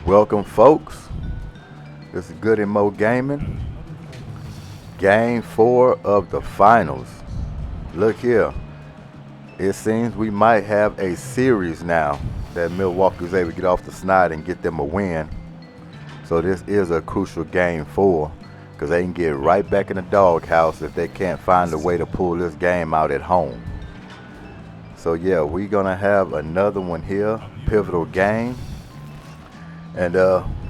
Welcome, folks. This is Goodymo Gaming. Game 4 of the finals. Look here. It seems we might have a series now that Milwaukee was able to get off the snide and get them a win. So this is a crucial game 4 because they can get right back in the doghouse if they can't find a way to pull this game out at home. So yeah, we're gonna have another one here, pivotal game, and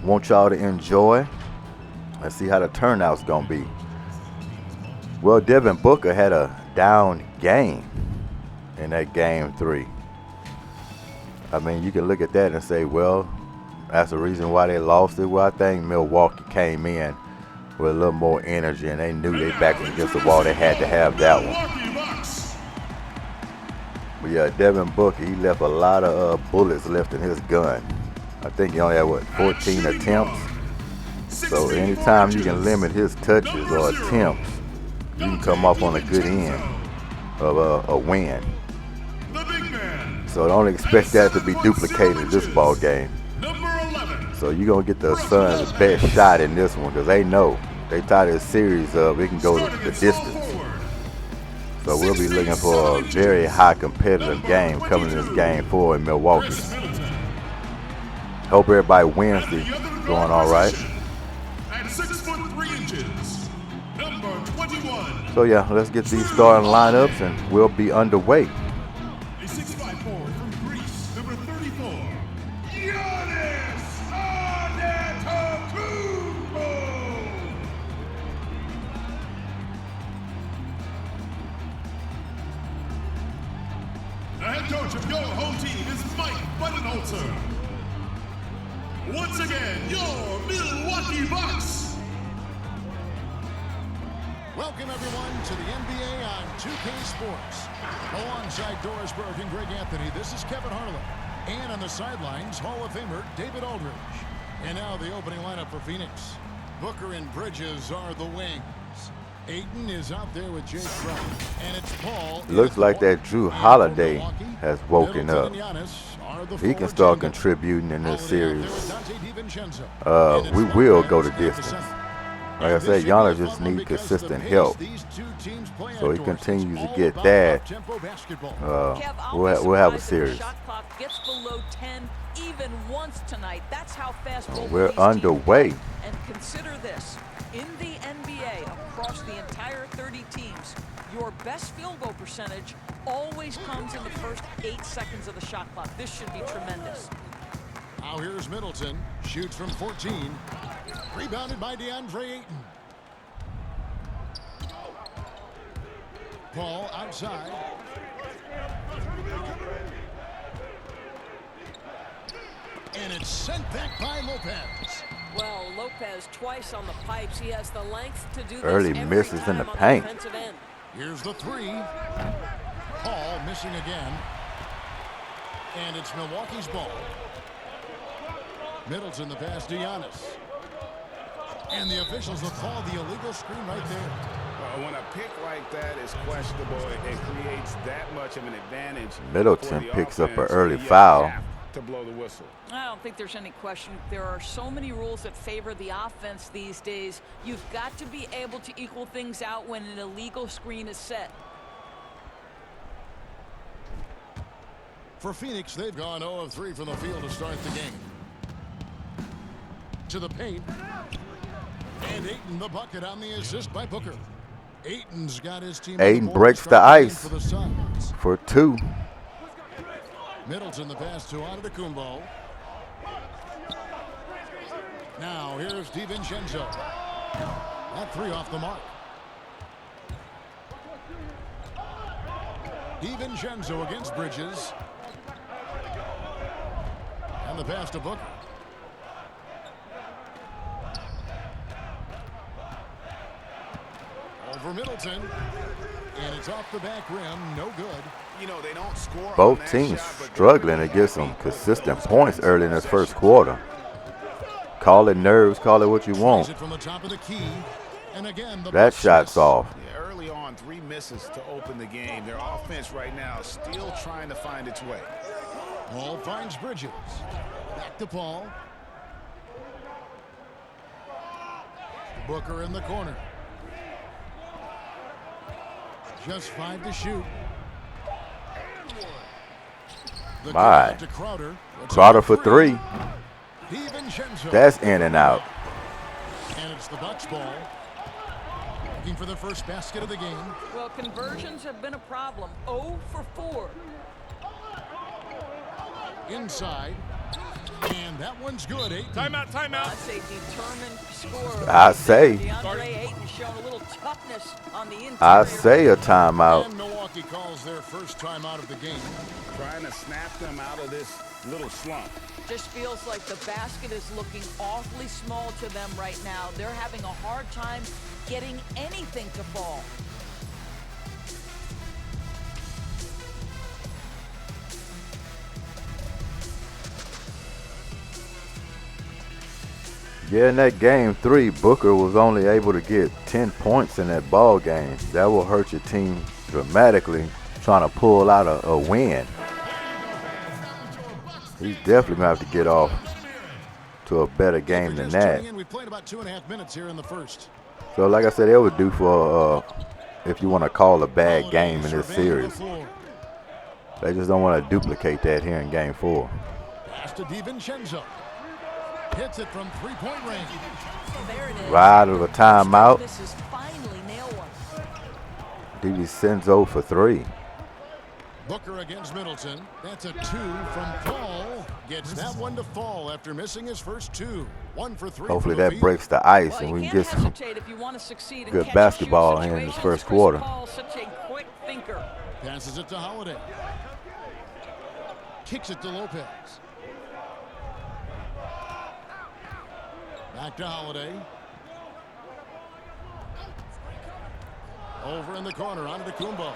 want y'all to enjoy and see how the turnout's gonna be. Well, Devin Booker had a down game in that game 3. I mean, you can look at that and say, well, that's the reason why they lost it. Well, I think Milwaukee came in with a little more energy and they knew they backed against the wall. They had to have that one. But yeah, Devin Booker, he left a lot of bullets left in his gun. I think he only had, 14 attempts? So anytime you can limit his touches or attempts, you can come up on a good end of a win. So don't expect that to be duplicated this ball game. So you're going to get the Suns' best shot in this one because they know. They tied this series up. It can go the distance. So we'll be looking for a very high competitive game coming in this game 4 in Milwaukee. Hope everybody Wednesday going all right. So yeah, let's get these starting lineups and we'll be underway. Coach of your home team is Mike Budenholzer. Once again, your Milwaukee Bucks. Welcome everyone to the NBA on 2K Sports. Alongside Doris Burke and Greg Anthony, this is Kevin Harlan. And on the sidelines, Hall of Famer David Aldridge. And now the opening lineup for Phoenix. Booker and Bridges are the wings. Ayton is out there with Jake Brown, and it's Paul. Looks like that Drew Holiday has woken up. He can start contributing in this series. We will go the distance. Like I said, Giannis just needs consistent help. So he continues to get that. We'll have a series. Gets below 10 even once tonight. That's how fast we're underway. And consider this. In the NBA, across the entire 30 teams, your best field goal percentage always comes in the first 8 seconds of the shot clock. This should be tremendous. Now here's Middleton. Shoots from 14. Rebounded by DeAndre Ayton. Paul outside. And it's sent back by Lopez. Well, Lopez twice on the pipes. He has the length to do this. Early misses in the paint. Here's the 3. Paul missing again. And it's Milwaukee's ball. Middleton the pass to Giannis. And the officials will call the illegal screen right there. When a pick like that is questionable, it creates that much of an advantage. Middleton picks up an early foul. To blow the whistle. I don't think there's any question. There are so many rules that favor the offense these days. You've got to be able to equal things out when an illegal screen is set. For Phoenix, they've gone 0 of 3 from the field to start the game. To the paint. And Ayton the bucket on the assist by Booker. Ayton's got his team. Ayton breaks the ice for 2. Middleton the pass to Antetokounmpo. Now here's DiVincenzo. That 3 off the mark. DiVincenzo against Bridges. And the pass to Booker. Over Middleton. And it's off the back rim. No good. You know, they don't score. Both teams struggling to get some consistent points early in this first quarter. Call it nerves, call it what you want. That shot's off. Yeah, early on, 3 misses to open the game. Their offense right now still trying to find its way. Ball finds Bridges. Back to Paul. Booker in the corner. Just 5 to shoot. The My. to Crowder. Crowder for 3. DiVincenzo. That's in and out. And it's the Bucks ball. Looking for the first basket of the game. Well, conversions have been a problem. 0 for 4. Inside. And that one's good. 8. Timeout, timeout. That's a determined scorer. I say. DeAndre Ayton showing a little toughness on the interior. I say a timeout. And Milwaukee calls their first timeout of the game. Trying to snap them out of this little slump. Just feels like the basket is looking awfully small to them right now. They're having a hard time getting anything to fall. Yeah, in that game 3, Booker was only able to get 10 points in that ball game. That will hurt your team dramatically trying to pull out a win. He's definitely going to have to get off to a better game than that. We played about 2.5 minutes here in the first. So like I said, it would do for if you want to call a bad game in this series. They just don't want to duplicate that here in game 4. Pass to DiVincenzo. Hits it from 3-point range. There it is. Right out of a timeout. This is finally nail one. DiVincenzo for 3. Booker against Middleton. That's a 2 from Paul. Gets that one to fall after missing his first 2. 1 for 3. Hopefully that breaks the ice Well, and you we can can't get some hesitate if you want to succeed in good catch and basketball shoot in this situations. first Chris quarter. Paul's such a quick thinker. Passes it to Holiday. Kicks it to Lopez. Back to Holiday. Over in the corner, on to Kumbo.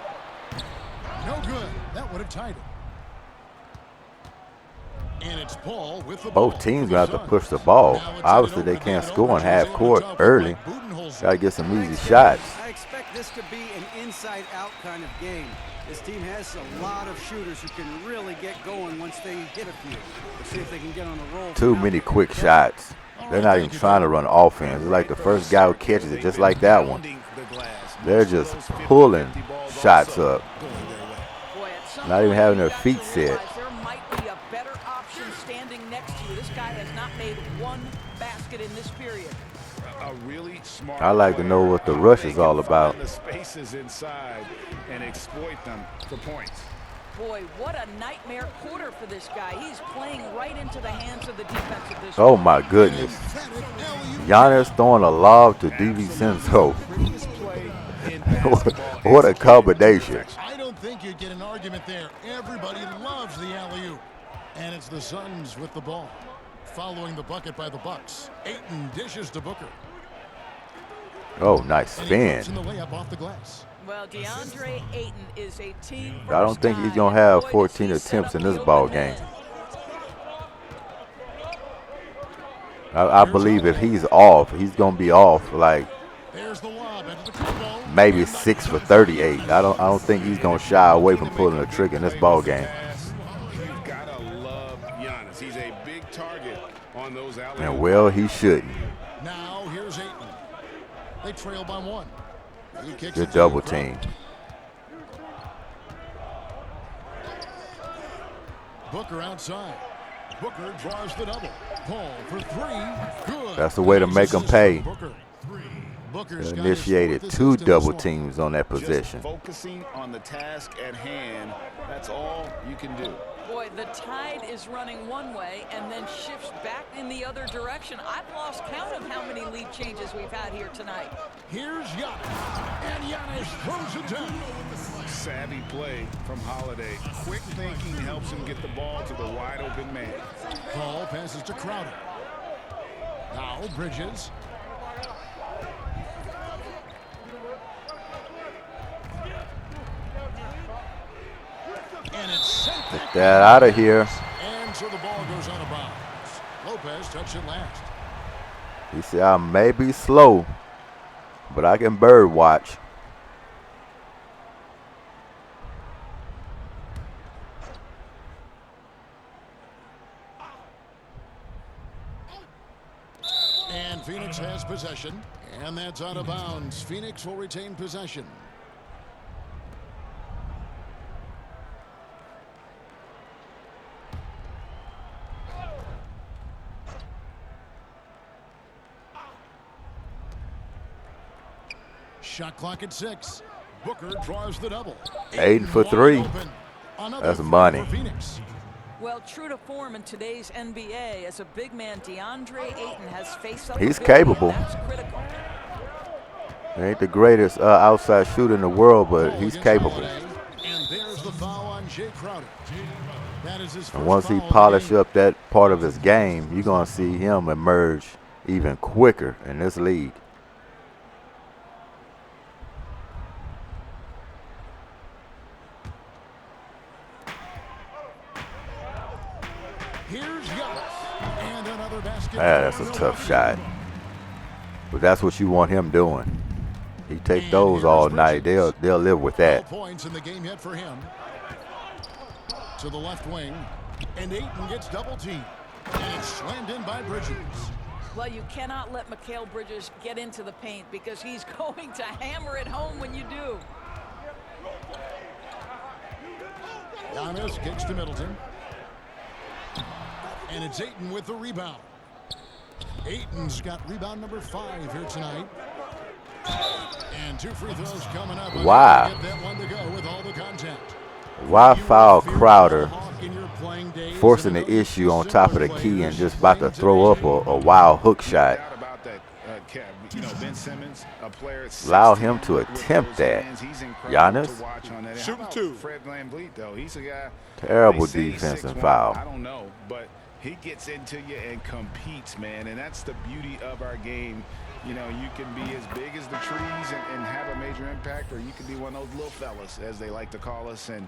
No good. That would have tied it. And it's Paul with the ball. both teams going to have to push the ball. Obviously, they can't score in half court early. Got to get some easy shots. I expect this to be an inside-out kind of game. This team has a lot of shooters who can really get going once they hit a few. Let's see if they can get on a roll. Too many quick shots. They're not even trying to run offense. It's like the first guy who catches it, just like that one. They're just pulling shots up. Not even having their feet set. There might be a better option standing next to you. This guy has not made one basket in this period. A really smart I like to know what the rush is all about. The spaces inside and exploit them for points. Boy, what a nightmare quarter for this guy. He's playing right into the hands of the defense of this. Oh my goodness. Giannis throwing a lob to DiVincenzo. What a combination. I don't think you'd get an argument there. Everybody loves the alley-oop. And it's the Suns with the ball. Following the bucket by the Bucks. Ayton dishes to Booker. Oh, nice spin. And the layup off the glass. Well, DeAndre Ayton is a team. I don't think he's going to have 14 attempts in this ball game. I believe if he's off, he's going to be off like maybe 6 for 38. I don't think he's going to shy away from pulling a trick in this ball game. You've got to love Giannis. He's a big target on those alley-oops. And well, he shouldn't. Now here's Ayton. They trail by 1. Good double team. Booker outside. Booker draws the double. Paul for 3. Good. That's the way to make them pay. Booker's Initiated 2 double teams on that possession. Just focusing on the task at hand, that's all you can do. Boy, the tide is running one way and then shifts back in the other direction. I've lost count of how many lead changes we've had here tonight. Here's Giannis. And Giannis throws it down. Savvy play from Holiday. Quick thinking helps him get the ball to the wide open man. Paul passes to Crowder. Now Bridges. And it's sent Get that out of here. And so the ball goes out of bounds. Lopez touched it last. He said, I may be slow, but I can bird watch. Phoenix has possession, and that's out of bounds. Phoenix will retain possession. Shot clock at 6. Booker draws the double. Aiden for 3. That's money. Well, true to form in today's NBA, as a big man, DeAndre Ayton has faced up. He's capable. That's critical. He ain't the greatest outside shooter in the world, but he's capable. And there's the foul on Jay Crowder. That is his first And once he foul of the polish game. up that part of his game, you're going to see him emerge even quicker in this league. Here's Giannis. And another basket. That's a tough shot. But that's what you want him doing. He take those all night. They'll live with that. 12 points in the game yet for him. To the left wing. And Ayton gets double teamed. And it's slammed in by Bridges. Well, you cannot let Mikal Bridges get into the paint because he's going to hammer it home when you do. Giannis kicks to Middleton. And it's Ayton with the rebound. Ayton's got rebound number 5 here tonight. And 2 free throws coming up. Wow. Get that one to go with all the contact. Why foul Crowder forcing the issue on top of the key and just about to throw up a wild hook shot? Allow him to attempt that. Giannis? Shooting 2. Fred VanVleet, though, he's a guy. Terrible defense and foul. I don't know, but he gets into you and competes, man, and that's the beauty of our game. You know, you can be as big as the trees and have a major impact, or you can be one of those little fellas, as they like to call us, and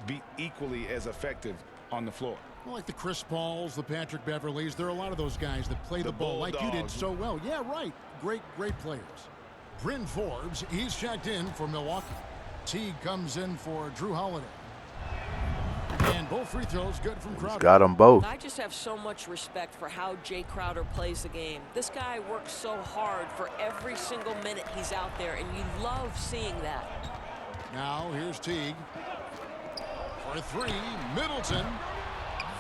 be equally as effective on the floor. Well, like the Chris Pauls, the Patrick Beverleys, there are a lot of those guys that play the ball like you did so well. Yeah, right. Great players. Bryn Forbes, he's checked in for Milwaukee. Teague comes in for Drew Holiday. And both free throws good from Crowder. Got them both. I just have so much respect for how Jay Crowder plays the game. This guy works so hard for every single minute he's out there, and you love seeing that. Now here's Teague. For 3, Middleton.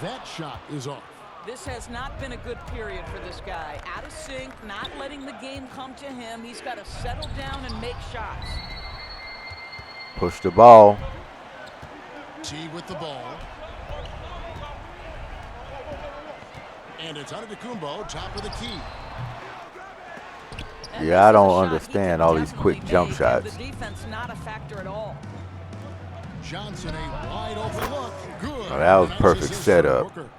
That shot is off. This has not been a good period for this guy. Out of sync, not letting the game come to him. He's got to settle down and make shots. Push the ball. Teague with the ball. And it's Antetokounmpo, top of the key. And Yeah, I this is a don't shot understand he all can these quick definitely jump make, shots. and the defense not a factor at all. Johnson, a wide open look. Good. Oh, that was Nice perfect assist setup. from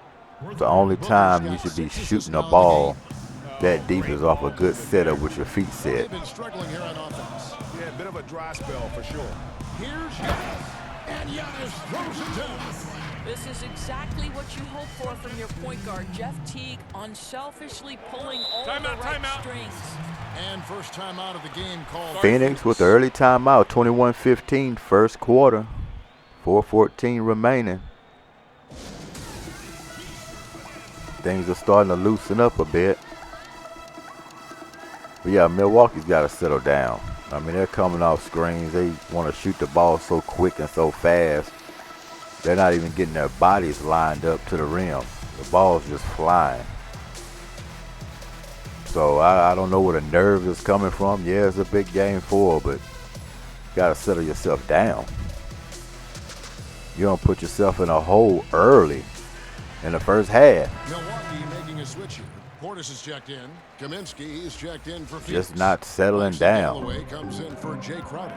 Booker. The only Booker's time got you should be 6 shooting assists a now in the ball game. that deep is off a good setup with your feet set. They've been struggling here on offense. Yeah, a bit of a dry spell for sure. Here's Giannis. And Giannis throws it down. This is exactly what you hope for from your point guard, Jeff Teague, unselfishly pulling all the right strings. And first timeout of the game called. Phoenix with the early timeout, 21-15, first quarter, 4:14 remaining. Things are starting to loosen up a bit. But yeah, Milwaukee's got to settle down. I mean, they're coming off screens. They want to shoot the ball so quick and so fast. They're not even getting their bodies lined up to the rim. The ball's just flying. So I don't know where the nerve is coming from. Yeah, it's a big game 4, but you got to settle yourself down. You don't put yourself in a hole early in the first half. Milwaukee making a switch here. Portis is checked in. Kaminsky is checked in for Phoenix. Just not settling down. Galloway comes in for Jay Crowder.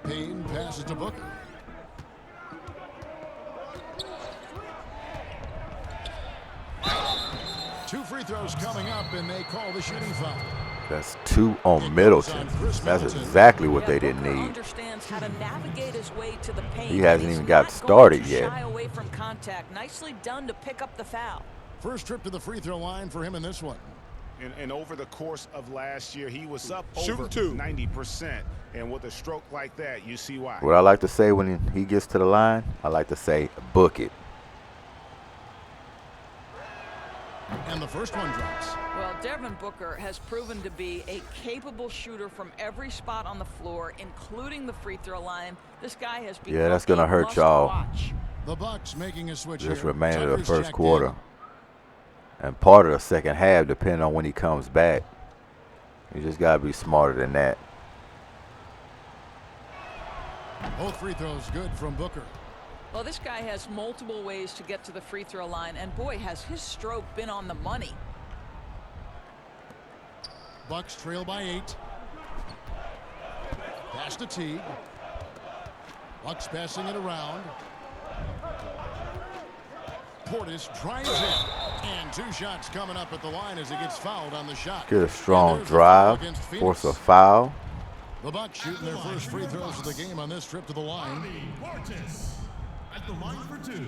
Payne passes to Booker. Two free throws coming up, and they call the shooting foul. That's 2 on Middleton. That's exactly what they didn't Booker need. understands how to navigate his way to the paint. He hasn't He's even got not started going to yet. Shy away from contact. Nicely done to pick up the foul. First trip to the free throw line for him in this one. And over the course of last year, he was up over 90%. And with a stroke like that, you see why. What I like to say when he gets to the line, I like to say, book it. And the first one drops. Well, Devin Booker has proven to be a capable shooter from every spot on the floor, including the free throw line. This guy has become that's gonna hurt y'all. The Bucks making a switch This here. remainder of the Tucker's first checked quarter. in. And part of the second half, depending on when he comes back. You just got to be smarter than that. Both free throws good from Booker. Well, this guy has multiple ways to get to the free throw line, and boy, has his stroke been on the money. Bucks trail by 8. Pass to Teague. Bucks passing it around. Portis drives in. And 2 shots coming up at the line as he gets fouled on the shot. Get a strong drive, force a foul. The Bucks shooting their first free throws of the game on this trip to the line. Portis at the line for 2.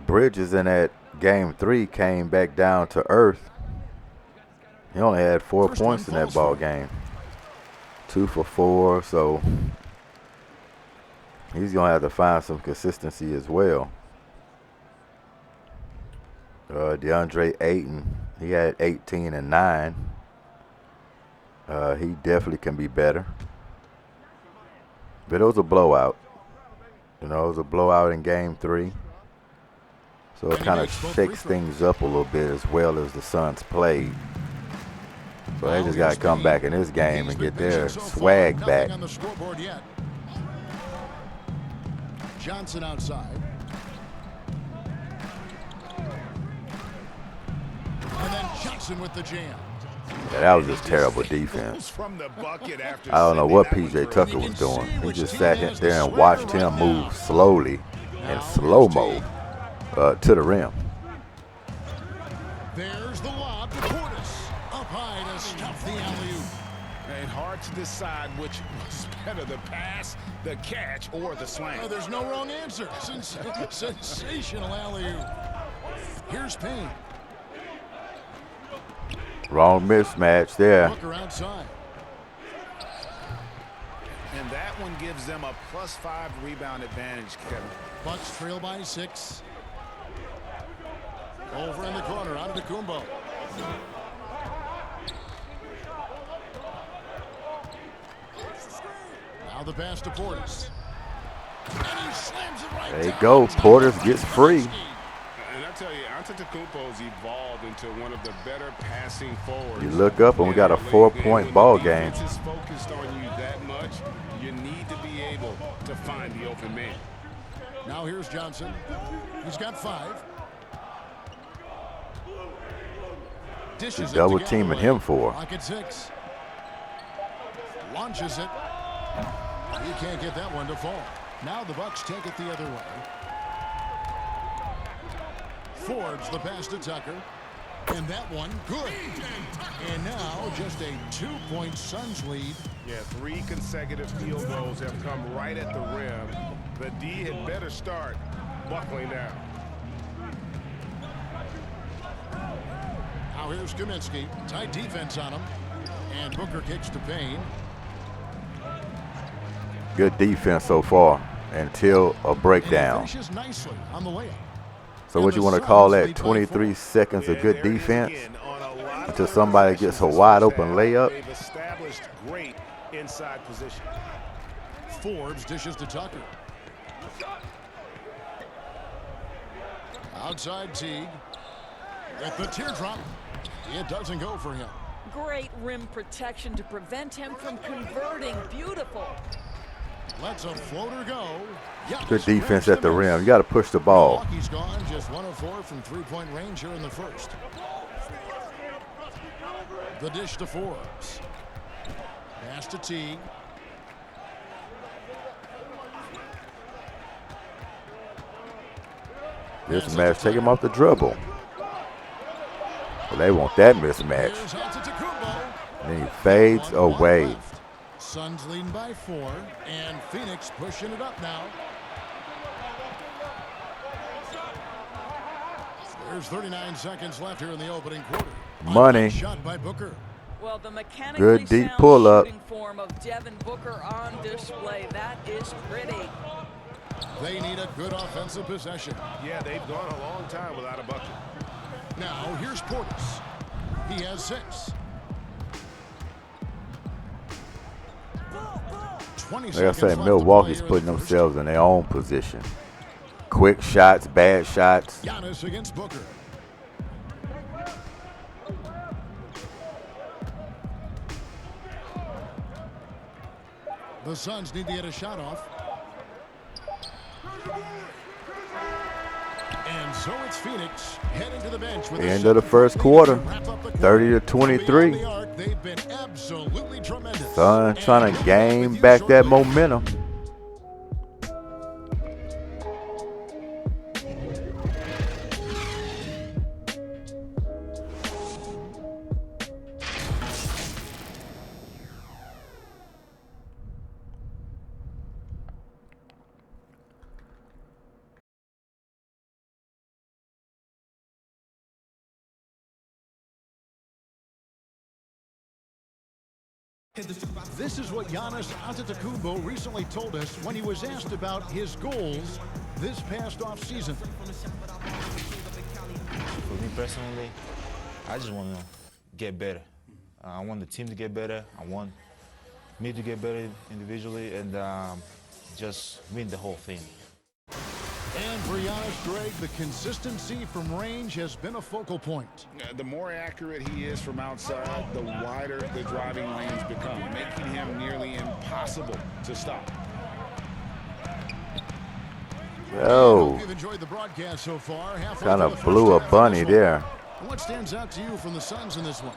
Bridges in that game 3 came back down to earth. He only had 4 points in that ball game. 2 for 4, so he's going to have to find some consistency as well. DeAndre Ayton, he had 18 and 9. He definitely can be better. But it was a blowout. You know, it was a blowout in game 3. So it kind of shakes things up a little bit as well as the Suns played. So they just got to come back in this game and get their swag back. On the scoreboard yet. Johnson outside. And then Johnson with the jam. Yeah, that was just terrible defense. I don't know what PJ Tucker was doing. He just sat there and watched him move slowly in slow-mo to the rim. There's the lob to Portis. Up high to stuff the alley-oop. And hard to decide which was better, the pass, the catch, or the slam. Oh, there's no wrong answer. Sensational alley-oop. Here's Payne. Wrong mismatch there. Booker outside. And that one gives them a +5 rebound advantage, Kevin. Bucks trail by 6. Over in the corner, out of Kumbo. Now the pass to Portis. And he slams it right There you down. go. Portis gets free. And I tell you, Antetokounmpo's evolved into one of the better passing forwards. You look up and we got a 4-point ball game. When the defense is focused on you that much, you need to be able to find the open man. Now here's Johnson. He's got 5. Dishes it Double to teaming Galloway. him for. Clock at 6. Launches it. He can't get that one to fall. Now the Bucks take it the other way. Forbes the pass to Tucker. And that one good. And now just a 2-point Suns lead. Yeah, 3 consecutive field goals have come right at the rim. The D had better start buckling down. Now here's Kaminsky. Tight defense on him. And Booker kicks to Payne. Good defense so far until a breakdown. And he finishes nicely on the layup. So what you want to call that? 23 seconds of good defense until somebody gets a wide open layup. They've established great inside position. Forbes dishes to Tucker. Outside Teague. At the teardrop. It doesn't go for him. Great rim protection to prevent him from converting. Beautiful. Lets a floater go. Good defense at the rim. You got to push the ball. Milwaukee's gone just 1 of 4 from 3-point range here in the first. The dish to Forbes. Pass to Teague. Mismatch. Take him off the dribble. Well, they want that mismatch. Here's Antetokounmpo. And he fades On one away. left. Suns leading by 4. And Phoenix pushing it up now. There's 39 seconds left here in the opening quarter. money. Shot by Booker. Well, the mechanically Good deep sound pull up. shooting form of Devin Booker on display. That is pretty. They need a good offensive possession. Yeah, they've gone a long time without a bucket. Now, here's Portis. He has 6. 20 Like I seconds say, left to Milwaukee's play putting in the first. themselves in their own position. Quick shots, bad shots. Giannis against Booker. The Suns need to get a shot off. And so it's Phoenix heading to the bench with End of the first quarter, 30-23. They've been absolutely tremendous. Suns trying to gain back that momentum. This is what Giannis Antetokounmpo recently told us when he was asked about his goals this past offseason. For me personally, I just want to get better. I want the team to get better. I want me to get better individually and just win the whole thing. And for Giannis, Greg, the consistency from range has been a focal point. The more accurate he is from outside, the wider the driving lanes become, making him nearly impossible to stop. Oh, You've enjoyed the broadcast so far. kind of blew a bunny there. And what stands out to you from the Suns in this one?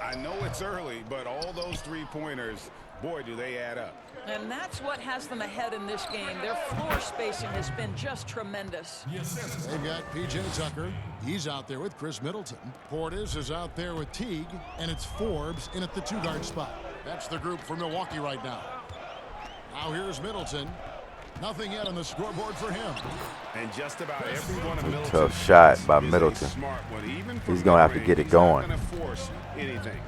I know it's early, but all those three-pointers, boy, do they add up. And that's what has them ahead in this game. Their floor spacing has been just tremendous. They've got P.J. Tucker. He's out there with Chris Middleton. Portis is out there with Teague. And it's Forbes in at the 2-guard spot. That's the group for Milwaukee right now. Now here's Middleton. Nothing yet on the scoreboard for him. And just about every one of Middleton's Tough shot by is a Middleton. smart one. Even from He's going to have to mid-range, get it he's not going. gonna force anything.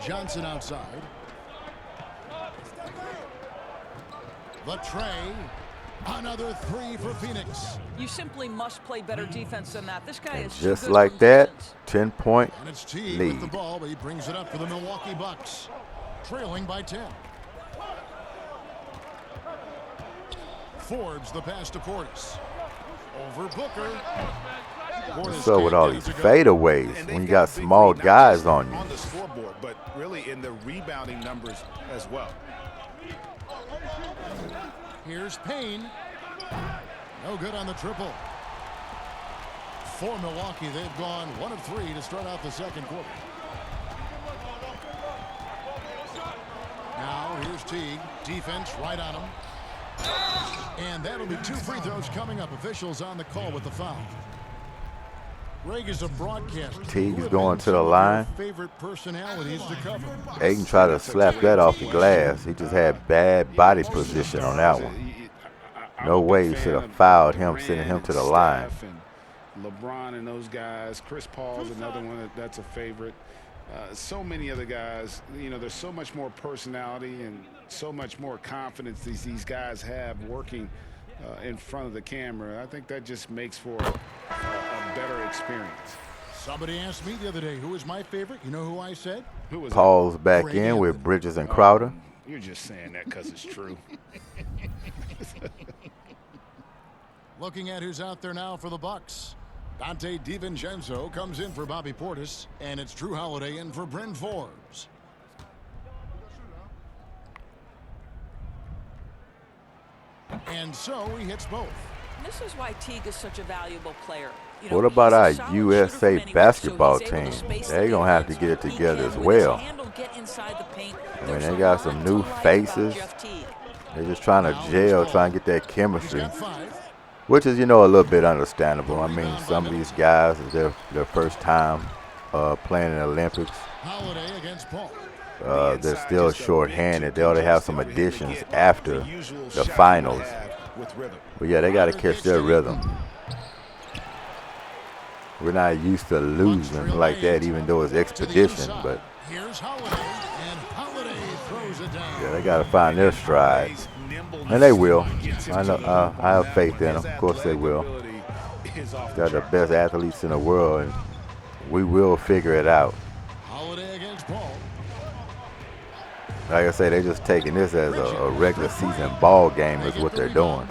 Johnson outside. The tray. Another 3 for Phoenix. You simply must play better defense than that. This guy is too Just good like from that, distance. 10-point And it's Teague with the lead. ball, but he brings it up for the Milwaukee Bucks. Trailing by 10. Forbes the pass to Portis. Over Booker. Portis So with can't all get these it to go. fadeaways, And when you they've got big small lead, not guys just on you. on the scoreboard, but really in the rebounding numbers as well. Here's Payne. No good on the triple. For Milwaukee, they've gone 1 of 3 to start out the second quarter. Now here's Teague. Defense right on him. And that'll be 2 free throws coming up. Officials on the call with the foul. Greg is a broadcaster. Teague Who is have going been to some the of your line. favorite personalities to cover? Aiden tried to slap that off the glass. He just had bad body position on that one. No way he should have fouled him, sending him to the line. LeBron and those guys. Chris Paul's another one that's a favorite. So many other guys. You know, there's so much more personality and so much more confidence these guys have working in front of the camera. I think that just makes for a better experience. Somebody asked me the other day, who is my favorite? You know who I said? Who was Paul's back Greg in with Anthony. Bridges and Crowder. You're just saying that because it's true. Looking at who's out there now for the Bucks. Dante DiVincenzo comes in for Bobby Portis, and it's Drew Holiday in for Bryn Forbes. And so he hits both. And this is why Teague is such a valuable player. You What about he's a our solid shooter USA from anywhere, basketball so he's able to team? space They the gonna have to defense get it he together can as with well. his handle, get inside the paint. I mean, There's they a got lot some to new like about faces. Jeff Teague. They're just trying to gel, trying to get that He's chemistry, got 5. which is, you know, a little bit understandable. I mean, some of these guys is their first time playing in the Olympics. Holiday against Paul. They're still short-handed. They ought to have some additions after the finals. But yeah, they got to catch their rhythm. We're not used to losing like that, even though it's expedition. But Here's Holiday, and Holiday throws it down. yeah, they got to find their stride, and they will. I know. I have faith in them. Of course, they will. They're the best athletes in the world, and we will figure it out. Holiday against Paul. Like I say, they're just taking this as a regular season ball game is what they're doing.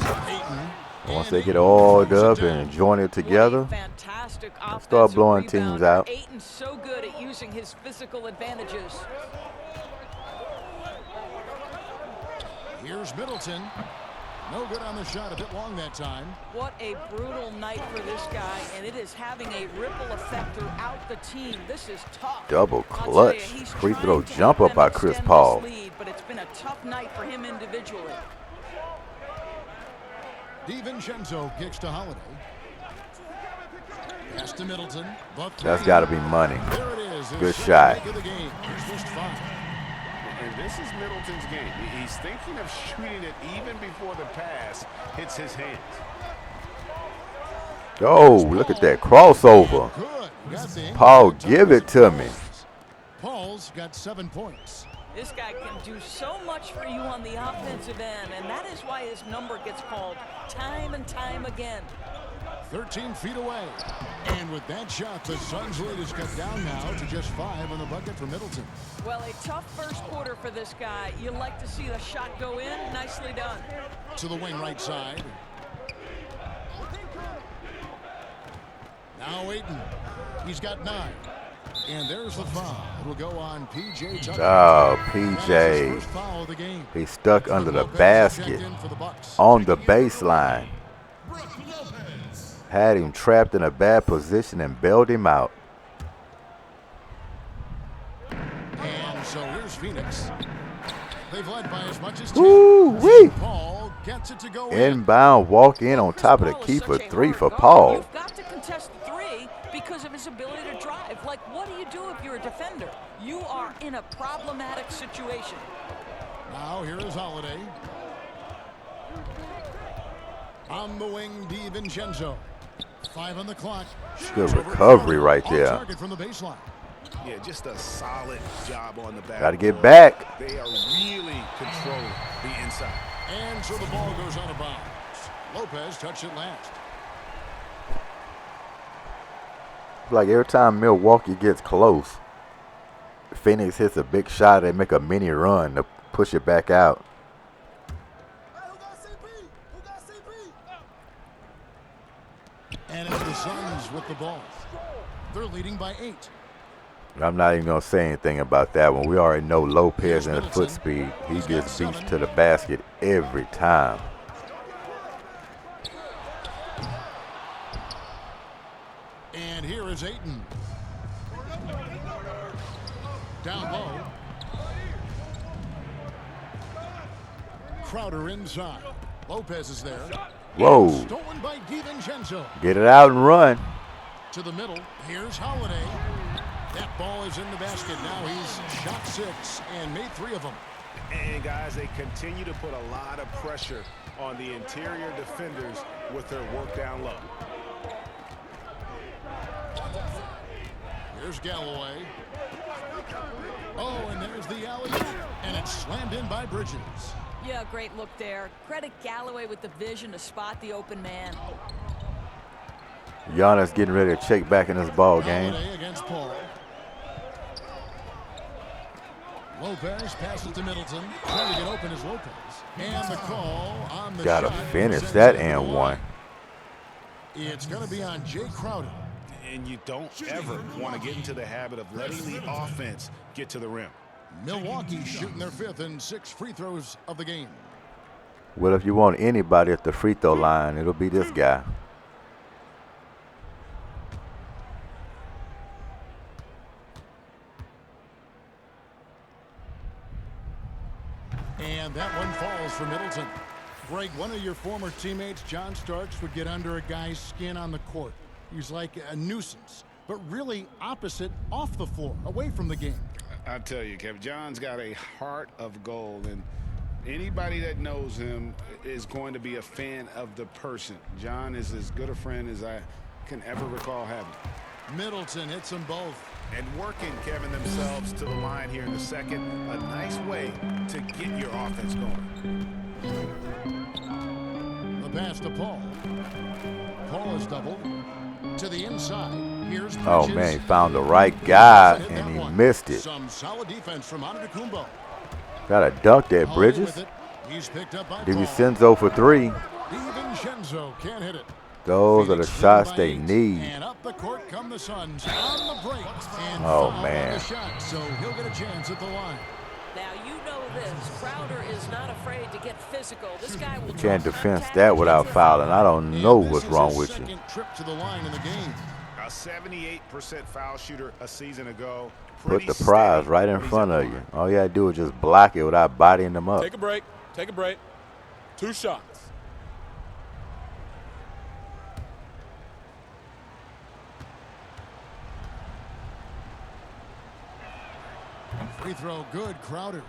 And once they get all up and join it together, and start blowing teams out. Ayton's so good at using his physical advantages. Here's Middleton. No good on the shot, a bit long that time. What a brutal night for this guy, and it is having a ripple effect throughout the team. This is tough. Double clutch. Free throw jump up by Chris Paul. Lead, but it's been a tough night for him individually. DiVincenzo kicks to Holiday. Pass to Middleton. That's got to be money. There it is. Good shot. And this is Middleton's game. He's thinking of shooting it even before the pass hits his hands. Oh, look at that crossover. Paul, give it to me. Paul's got 7 points. This guy can do so much for you on the offensive end, and that is why his number gets called time and time again. 13 feet away. And with that shot, the Suns' lead is cut down now to just 5 on the bucket for Middleton. Well, a tough first quarter for this guy. You like to see the shot go in. Nicely done. To the wing right side. Now Ayton. He's got 9. And there's the foul. It'll go on P.J. Tucker. Oh, P.J. He's stuck under the basket on the baseline. Had him trapped in a bad position and bailed him out. And so here's Phoenix. They've led by as much as 10. Woo-wee. Paul gets it to go Inbound walk in on top of the keeper. 3 for Paul. You've got to contest 3 because of his ability to drive. Like, what do you do if you're a defender? You are in a problematic situation. Now here is Holiday. On the wing, DiVincenzo. 5 on the clock. Good recovery right there. Target from the baseline. Yeah, just a solid job on the back. Got to get back. They are really controlling the inside. And so the ball goes out of bounds. Lopez touched it last. Like every time Milwaukee gets close, Phoenix hits a big shot, they make a mini run to push it back out. And it's the Suns with the ball. They're leading by 8. I'm not even going to say anything about that one. We already know Lopez and his foot speed. He gets beats to the basket every time. And here is Ayton. Down low. Crowder inside. Lopez is there. Whoa. Stolen by DiVincenzo. Get it out and run. To the middle. Here's Holiday. That ball is in the basket. Now he's shot 6 and made 3 of them. And guys, they continue to put a lot of pressure on the interior defenders with their work down low. Here's Galloway. Oh, and there's the alley. And it's slammed in by Bridges. Yeah, great look there. Credit Galloway with the vision to spot the open man. Giannis getting ready to check back in this ball game. Holiday against Paul. Lopez passes to Middleton. Trying to get open is Lopez. And the call on the Gotta shot. finish that and one. It's going to be on Jay Crowder. And you don't ever want to get into the habit of letting the offense get to the rim. Milwaukee shooting their 5th and 6th free throws of the game. Well, if you want anybody at the free throw line, it'll be this guy. And that one falls for Middleton. Greg, one of your former teammates, John Starks, would get under a guy's skin on the court. He's like a nuisance, but really opposite off the floor, away from the game. I tell you, Kevin, John's got a heart of gold, and anybody that knows him is going to be a fan of the person. John is as good a friend as I can ever recall having. Middleton hits them both. And working, Kevin, themselves to the line here in the second. A nice way to get your offense going. The pass to Paul. Paul is doubled. To the inside. Here's Bridges. Oh, man, he found the right guy, and he missed it. Some solid defense from Antetokounmpo. Got to dunk that, Bridges. He's picked up by DiVincenzo for 3. DiVincenzo can't hit it. Those are the shots they need. And up the court come the Suns on the break. And oh, foul man. on the shot, so he'll get a chance at the line. Now you know this. Crowder is not afraid to get physical. This guy will Can't defense that without fouling. I don't know what's wrong with you. Trip to the line in the game. A 78% foul shooter a season ago. Put the prize right in front of you. All you got to do is just block it without bodying them up. Take a break. Take a break. 2 shots. Free throw good, Crowder.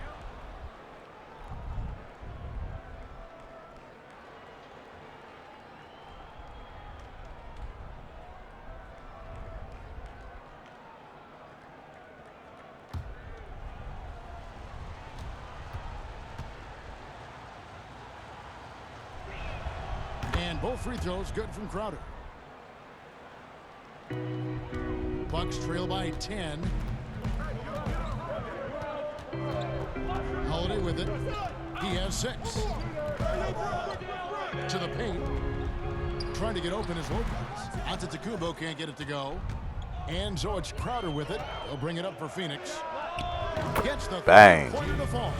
And both free throws good from Crowder. Bucks trail by 10. Holiday with it. He has 6. To the paint. Trying to get open is Lopez. Antetokounmpo can't get it to go. And so it's Crowder with it. He'll bring it up for Phoenix. Gets the bang. Point to fall.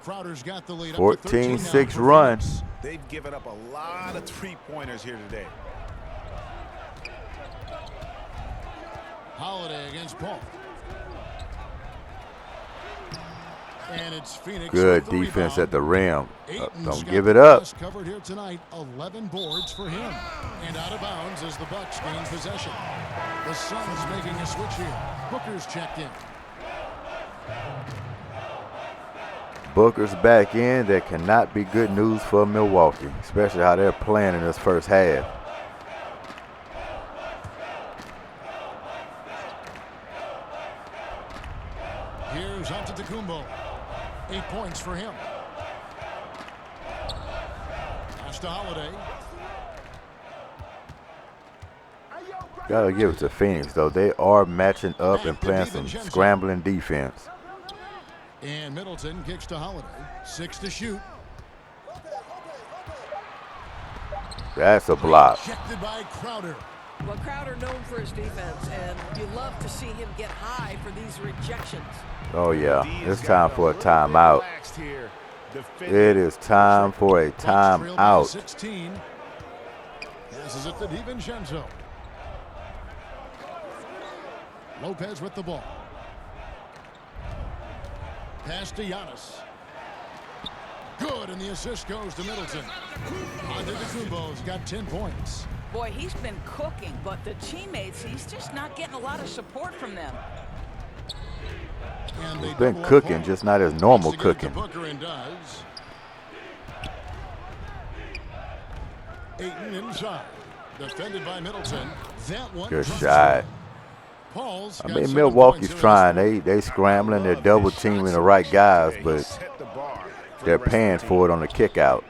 Crowder's got the lead. 14-6 run. They've given up a lot of three-pointers here today. Holiday against Paul. And it's Phoenix. Good defense at the rim. Ayton's Don't got give the it up. pass covered here tonight. 11 boards for him. And out of bounds as the Bucks gain possession. The Suns making a switch here. Booker's checked in. Booker's back in. That cannot be good news for Milwaukee, especially how they're playing in this first half. Here's Antetokounmpo. 8 points for him. Pass to Holiday. Gotta give it to Phoenix, though. They are matching up and playing some scrambling defense. And Middleton kicks to Holiday. 6 to shoot. That's a block. Rejected by Crowder. Well, Crowder known for his defense, and you love to see him get high for these rejections. Oh, yeah. It's time for a timeout. It is time for a timeout. 16. Passes it to DiVincenzo. Lopez with the ball. Pass to Giannis. Good, and the assist goes to Middleton. Antetokounmpo's got 10 points. Boy, he's been cooking, but the teammates, he's just not getting a lot of support from them. And He's been cooking, just not his normal cooking. Booker and does. Ayton inside. Defended by Middleton. That one. Good shot. Paul's I mean, Milwaukee's trying. They scrambling. They're double teaming the right guys, but they're paying for it on the kick out.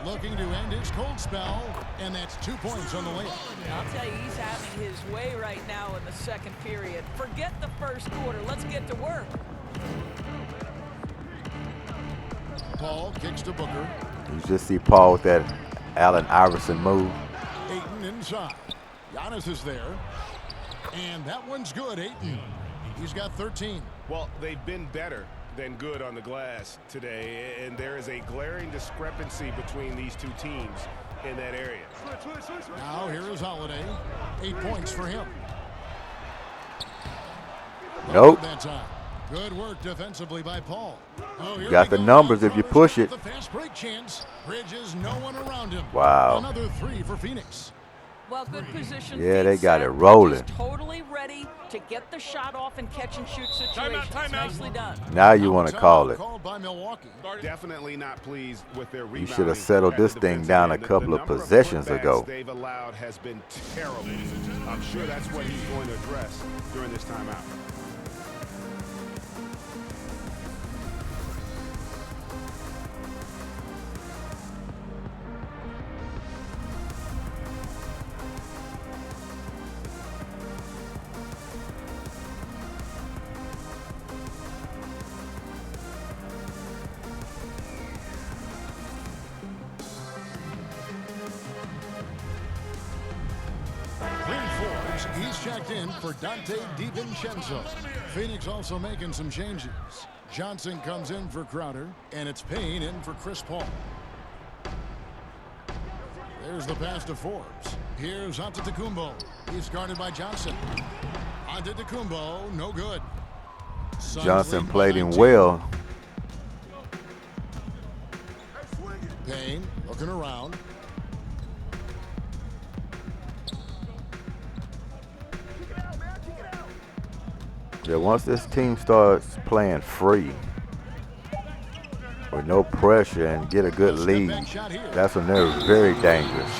Looking to end his cold spell, and that's 2 points on the layup. I'll tell you, he's having his way right now in the second period. Forget the first quarter. Let's get to work. Paul kicks to Booker. You just see Paul with that Allen Iverson move. Ayton inside. Giannis is there. And that one's good, Ayton. He's got 13. Well, they've been better than good on the glass today, and there is a glaring discrepancy between these two teams in that area. Now here is Holiday. 8 points for him. Nope. That time. Good work defensively by Paul. Oh, here Got the numbers if you push it. The fast break chance. Bridges, no one around him. Wow. Another 3 for Phoenix. Well, good position. Yeah, they feet got set, it rolling. just totally ready to get the shot off and catch and shoot situations. Timeout. Nicely done. Now you want to call it. Called by Milwaukee. Definitely not pleased with their rebounding. You should have settled at this the thing defensive down a end. couple The of number possessions putbacks ago. they've allowed has been terrible. I'm sure that's what he's going to address during this timeout. He's checked in for Dante DiVincenzo. Phoenix also making some changes. Johnson comes in for Crowder, and it's Payne in for Chris Paul. There's the pass to Forbes. Here's Antetokounmpo. He's guarded by Johnson. Antetokounmpo, no good. Suns Johnson lead by played him 19. well. Payne looking around. Yeah, once this team starts playing free with no pressure and get a good lead, that's when they're very dangerous.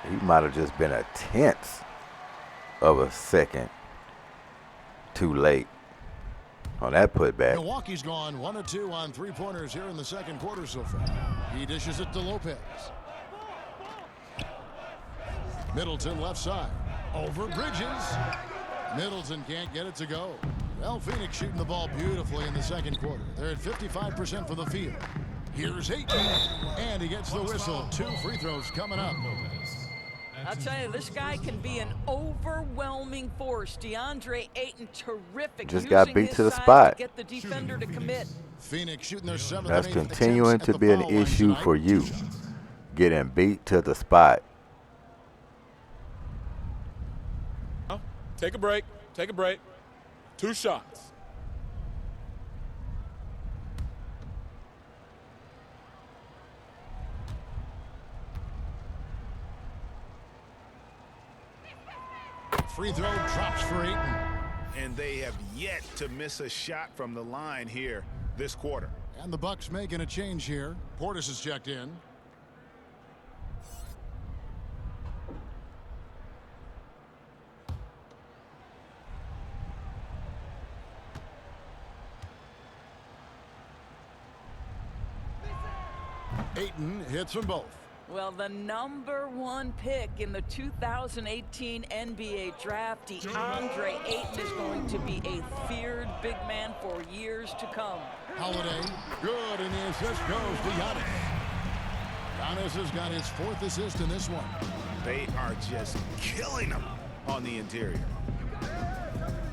He might have just been a tenth of a second too late on that putback. Milwaukee's gone 1 of 2 on three-pointers here in the second quarter so far. He dishes it to Lopez. Middleton left side. Over Bridges. Middleton can't get it to go. Well, Phoenix shooting the ball beautifully in the second quarter. They're at 55% from the field. Here's Ayton, and he gets the whistle. 2 free throws coming up. I'll tell you, this guy can be an overwhelming force. DeAndre Ayton, terrific. Just got beat to the size spot. to get the defender to commit. Phoenix shooting their 7th That's and 8th continuing attempts to at be the an foul line issue tonight. for you. Getting beat to the spot. Take a break. Take a break. 2 shots. Free throw drops for Ayton. And they have yet to miss a shot from the line here this quarter. And the Bucks making a change here. Portis is checked in. Ayton hits them both. Well, the #1 pick in the 2018 NBA draft, DeAndre Ayton, is going to be a feared big man for years to come. Holiday, good, and the assist goes to Giannis. Giannis has got his 4th assist in this one. They are just killing them on the interior.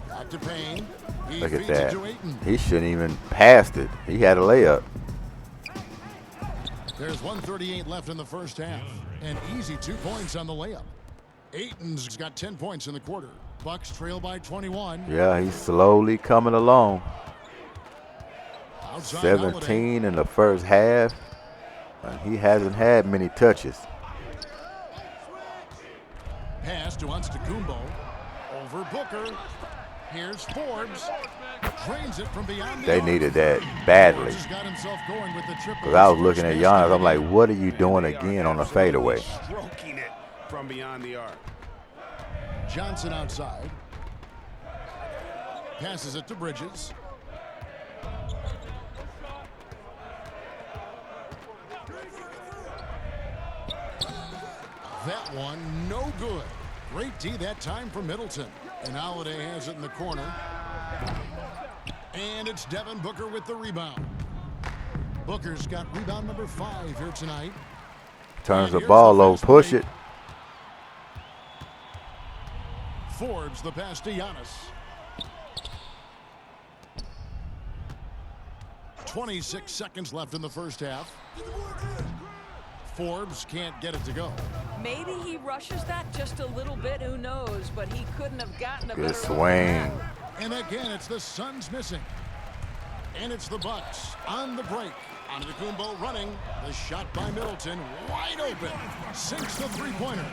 Back to Payne. He Look at feeds it that. to Ayton. He shouldn't even passed it. He had a layup. There's 1:38 left in the first half. An easy 2 points on the layup. Ayton's got 10 points in the quarter. Bucks trail by 21. Yeah, he's slowly coming along. Outside 17 in the first half. And he hasn't had many touches. Pass to Antetokounmpo. Over Booker. Here's Forbes. Drains it from beyond the They arc. needed that badly. Forbes has got himself going with the triple. Because I was looking at Giannis, I'm like, what are you doing again on a fadeaway? Stroking it from beyond the arc. Johnson outside. Passes it to Bridges. That one, no good. Great D that time for Middleton. And Holiday has it in the corner. And it's Devin Booker with the rebound. Booker's got rebound number 5 here tonight. Turns And the here's ball the low, fast push break. it. Forbes the pass to Giannis. 26 seconds left in the first half. Forbes can't get it to go. Maybe he rushes that just a little bit, who knows, but he couldn't have gotten a Good better look swing. at that. And again, it's the Suns missing. And it's the Bucks on the break. Antetokounmpo running. The shot by Middleton. Wide open. Sinks the three-pointer.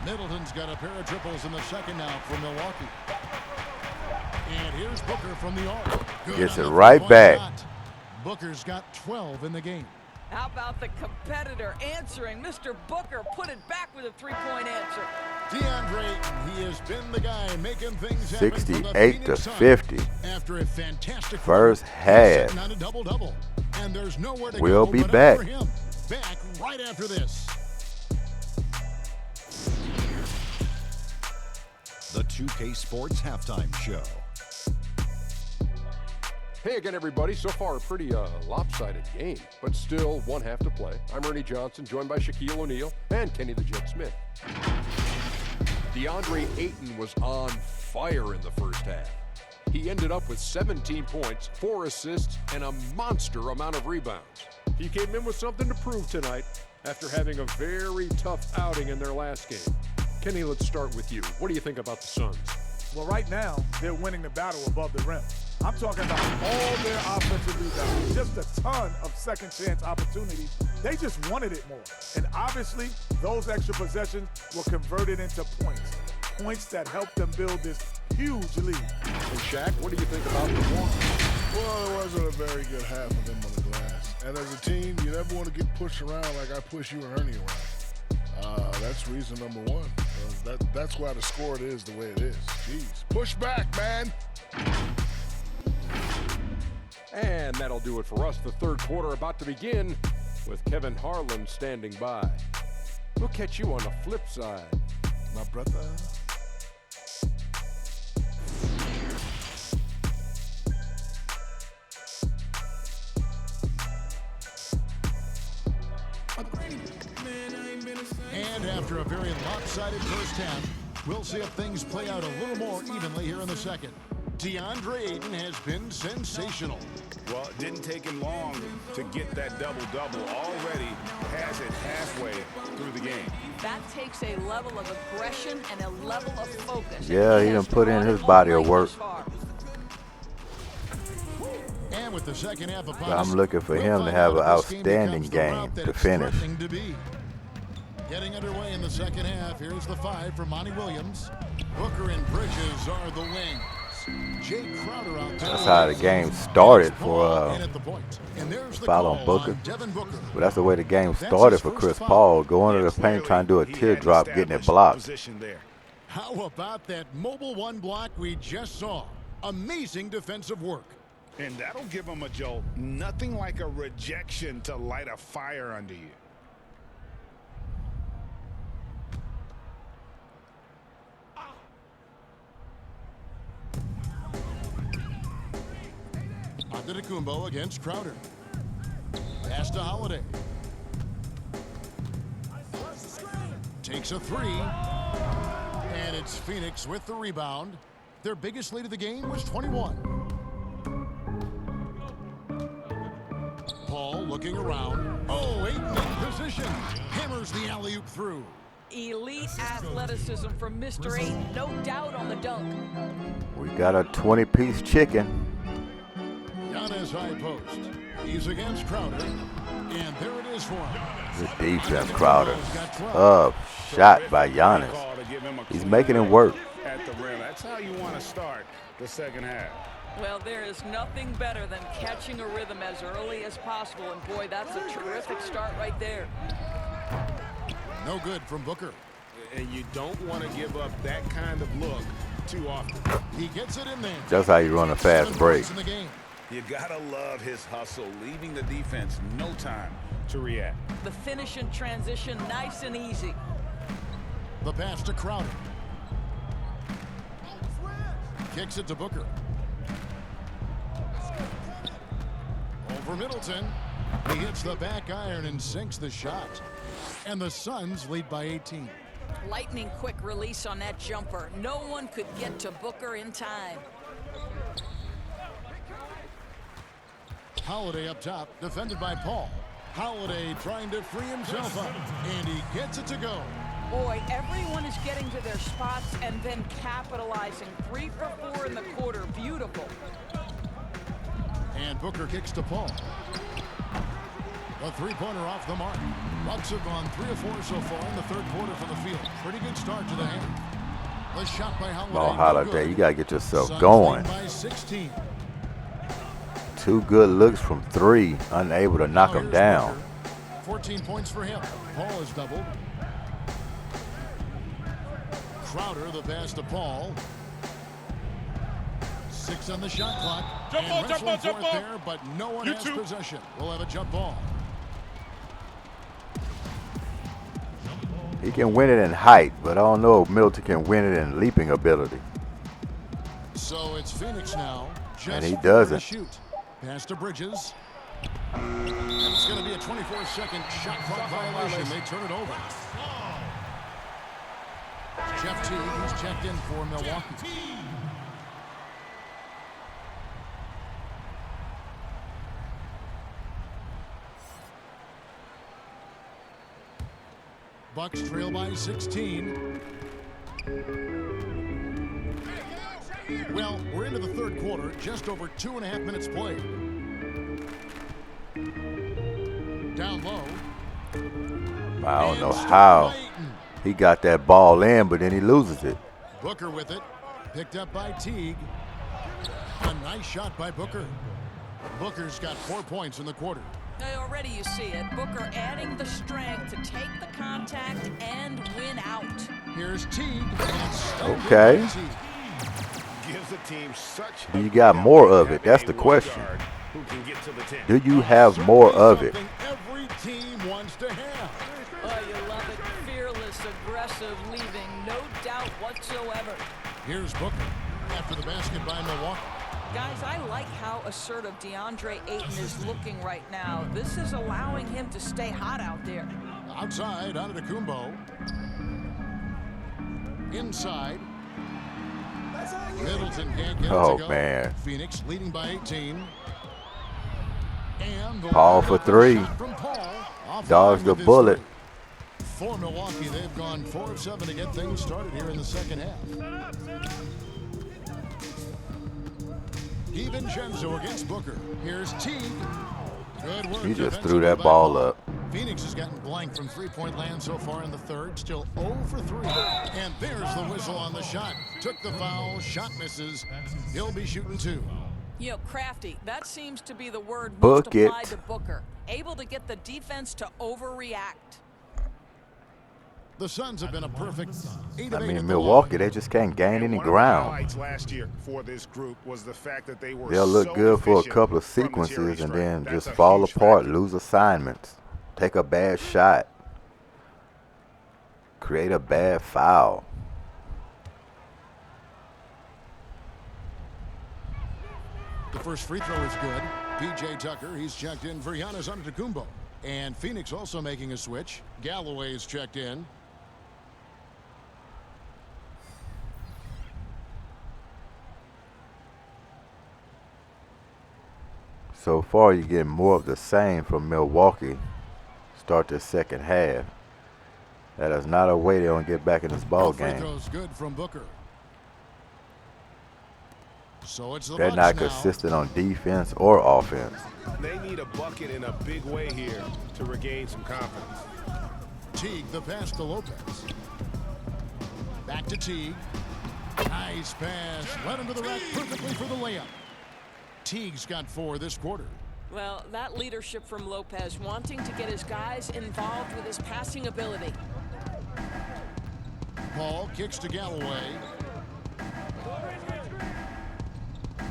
Middleton's got a pair of triples in the second now for Milwaukee. And here's Booker from the arc. Gets it right back. Shot. Booker's got 12 in the game. How about the competitor answering? Mr. Booker put it back with a three-point answer. DeAndre Ayton, he has been the guy making things happen. 68 to 50. After a fantastic First half. on a double-double. And there's nowhere to We'll go be but up back. for him. Back right after this. The 2K Sports Halftime Show. Hey again, everybody. So far, a pretty lopsided game, but still one half to play. I'm Ernie Johnson, joined by Shaquille O'Neal and Kenny the Jet Smith. DeAndre Ayton was on fire in the first half. He ended up with 17 points, 4 assists, and a monster amount of rebounds. He came in with something to prove tonight after having a very tough outing in their last game. Kenny, let's start with you. What do you think about the Suns? Well, right now, they're winning the battle above the rim. I'm talking about all their offensive rebounds, just a ton of second chance opportunities. They just wanted it more. And obviously, those extra possessions were converted into points. Points that helped them build this huge lead. And Shaq, what do you think about the one? Well, it wasn't a very good half of them on the glass. And as a team, you never want to get pushed around like I push you and Ernie around. That's reason number one. That's why the score is the way it is. Jeez. Push back, man. And that'll do it for us. The third quarter about to begin with Kevin Harlan standing by. We'll catch you on the flip side. My brother. And after a very lopsided first half, we'll see if things play out a little more evenly here in the second. DeAndre Ayton has been sensational. Well, it didn't take him long to get that double-double. Already has it halfway through the game. That takes a level of aggression and a level of focus. Yeah, he done put in his body of work. And with the second half upon I'm looking for him to have an outstanding game to finish. Getting underway in the second half. Here's the 5 for Monty Williams. Booker and Bridges are the wings. Jay Crowder out there. That's how the game started for foul on Booker. Booker. But that's the way the game started for Chris Paul, going to the paint trying to do a teardrop, getting it blocked. How about that mobile one block we just saw? Amazing defensive work. And that'll give him a jolt. Nothing like a rejection to light a fire under you. Antetokounmpo against Crowder. Pass to Holiday. Takes a 3. And it's Phoenix with the rebound. Their biggest lead of the game was 21. Paul looking around. Oh, Ayton in position. Hammers the alley-oop through. Elite athleticism from Mr. Ayton. No doubt on the dunk. We got a 20-piece chicken. Giannis high post. He's against Crowder. And there it is for him. Good defense, Crowder. Up, shot by Giannis. He's making it work. At the rim. That's how you want to start the second half. Well, there is nothing better than catching a rhythm as early as possible. And boy, that's a terrific start right there. No good from Booker. And you don't want to give up that kind of look too often. He gets it in there. That's how you run a fast break. You gotta love his hustle, leaving the defense no time to react. The finish in transition, nice and easy. The pass to Crowder. Kicks it to Booker. Over Middleton. He hits the back iron and sinks the shot. And the Suns lead by 18. Lightning quick release on that jumper. No one could get to Booker in time. Holiday up top, defended by Paul. Holiday trying to free himself up, and he gets it to go. Boy, everyone is getting to their spots and then capitalizing. 3 for 4 in the quarter. Beautiful. And Booker kicks to Paul. A three-pointer off the mark. Bucks have gone 3 of 4 so far in the third quarter from the field. Pretty good start to the half. The shot by Holiday. Ball Holiday, you gotta get yourself Suns going. lead by 16. 2 good looks from 3, unable to knock him down. Booker. 14 points for him. Paul is doubled. Crowder, the pass to Paul. 6 on the shot clock. Jump ball, and jump ball, wrestling jump for it ball. there, but no one You has two. possession. We'll have a jump ball. He can win it in height, but I don't know if Middleton can win it in leaping ability. So it's Phoenix now. Just And he 4 doesn't. to shoot. Pass to Bridges. And it's going to be a 24-second shot clock violation. They turn it over. Jeff Teague, he's checked in for Milwaukee. Bucks trail by 16. Well, we're into the third quarter, just over 2.5 minutes played. Down low. I don't know how he got that ball in, but then he loses it. Booker with it. Picked up by Teague. A nice shot by Booker. Booker's got 4 points in the quarter. Already you see it. Booker adding the strength to take the contact and win out. Here's Teague. Okay. Gives the team such Do you got more of it? That's the question. who can get to the 10. Do you have more of it? Every team wants to have. Oh, you love it. Fearless, aggressive, leaving no doubt whatsoever. Here's Booker after the basket by Milwaukee. Guys, I like how assertive DeAndre Ayton is looking right now. This is allowing him to stay hot out there. Outside, Antetokounmpo. Inside. Middleton can't get it to go. Man. Phoenix leading by 18. And the Paul for 3. shot from Paul. Off Dodged the line with his bullet. 3. For Milwaukee, they've gone 4 of 7 to get things started here in the second half. DiVincenzo against Booker. Here's Teague. Good work. He just defensively threw that by ball Paul. up. Phoenix has gotten blank from three-point land so far in the third. Still 0 for 3. And there's the whistle on the shot. Took the foul. Shot misses. He'll be shooting 2. You know, crafty, that seems to be the word Book most applied it. to Booker. Able to get the defense to overreact. The Suns have been a perfect 8 I of 8 mean, at the Milwaukee, line. they just can't gain any One of the ground. highlights last year for this group was the fact that they were They'll look so good for a efficient couple of from the sequences Terry and stripe. then That's just a fall huge apart, factor. lose assignments, take a bad shot, create a bad foul. The first free throw is good. P.J. Tucker, he's checked in for Giannis Antetokounmpo. And Phoenix also making a switch. Galloway is checked in. So far, you're getting more of the same from Milwaukee. Start the second half. That is not a way they're going to get back in this ball Free game. throw's good from Booker. So it's the They're Bucks not now. consistent on defense or offense. They need a bucket in a big way here to regain some confidence. Teague, the pass to Lopez. Back to Teague. Nice pass. Led him to the rack perfectly for the layup. Teague's got 4 this quarter. Well, that leadership from Lopez, wanting to get his guys involved with his passing ability. Paul kicks to Galloway.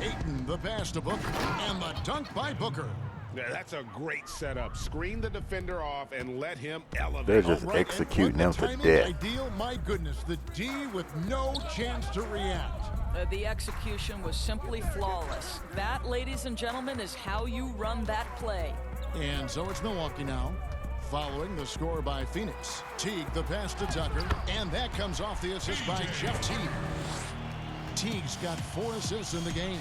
Ayton, the pass to Booker. And the dunk by Booker. Yeah, that's a great setup. Screen the defender off and let him elevate. They're just All right, executing and them when to the timing death. Ideal, my goodness, the D with no chance to react. The execution was simply flawless. That, ladies and gentlemen, is how you run that play. And so it's Milwaukee now, following the score by Phoenix. Teague, the pass to Tucker, and that comes off the assist by Jeff Teague. Teague's got 4 assists in the game.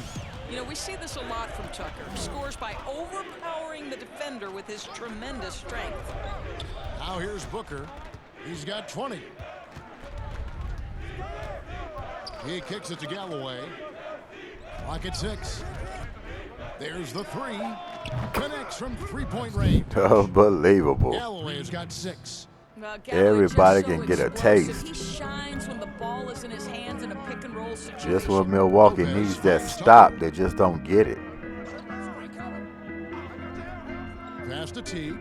You know, we see this a lot from Tucker. Scores by overpowering the defender with his tremendous strength. Now here's Booker. He's got 20. He kicks it to Galloway. Clock at 6. There's the three. Connects from three-point range. Unbelievable. Galloway has got 6. Everybody can get a taste. He shines when the ball is in his hands in a pick and roll situation. Just when Milwaukee needs that stop, they just don't get it. Pass to Teague.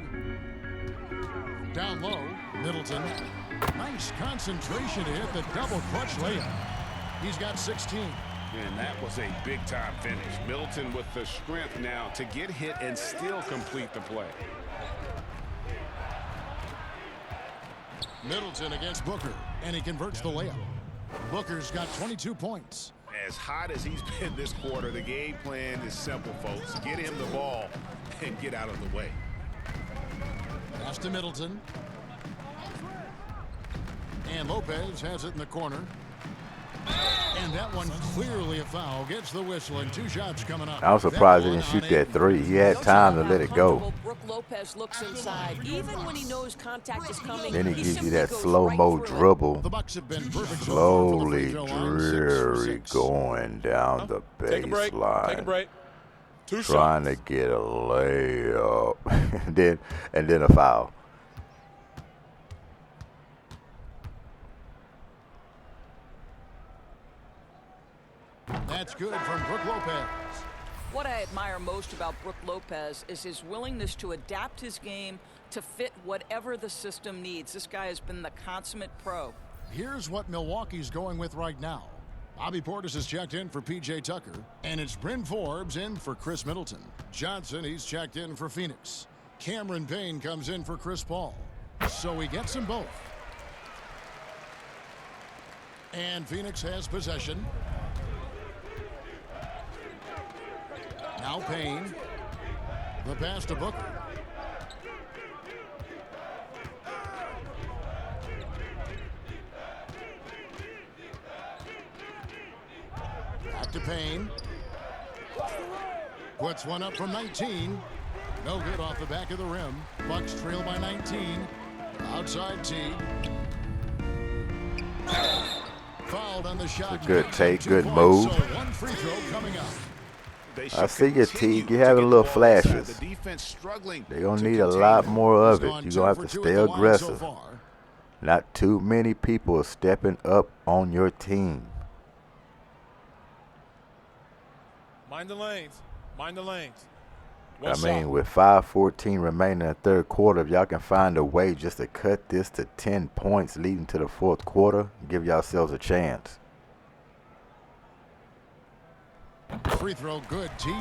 Down low, Middleton. Nice concentration to hit the double clutch layup. He's got 16. And that was a big-time finish. Middleton with the strength now to get hit and still complete the play. Middleton against Booker, and he converts the layup. Booker's got 22 points. As hot as he's been this quarter, the game plan is simple, folks. Get him the ball and get out of the way. Pass to Middleton. And Lopez has it in the corner. And that one clearly a foul. Gets the whistle and 2 shots coming up. I was surprised he didn't shoot that 3. He had time to let it go. Brook Lopez looks inside. Even when he knows contact is coming, Then he gives you that slow-mo dribble. Slowly, dreary, going down the baseline. Take a break. 2 shots. Trying to get a layup. and then a foul. That's good from Brook Lopez. What I admire most about Brook Lopez is his willingness to adapt his game to fit whatever the system needs. This guy has been the consummate pro. Here's what Milwaukee's going with right now. Bobby Portis has checked in for P.J. Tucker, and it's Bryn Forbes in for Chris Middleton. Johnson, he's checked in for Phoenix. Cameron Payne comes in for Chris Paul. So he gets them both. And Phoenix has possession. Now Payne. The pass to Booker. Back to Payne. Puts one up from 19. No good off the back of the rim. Bucks trail by 19. Outside Teague. Fouled on the shot. Good take, good move. So one free throw coming up. I see your Teague. You're having little flashes. They're going to need a lot more of it. You're going to have to stay aggressive. Not too many people are stepping up on your team. Mind the lanes. Mind the lanes. I mean, with 5:14 remaining in the third quarter, if y'all can find a way just to cut this to 10 points leading to the fourth quarter, give yourselves a chance. Free throw good, Teague.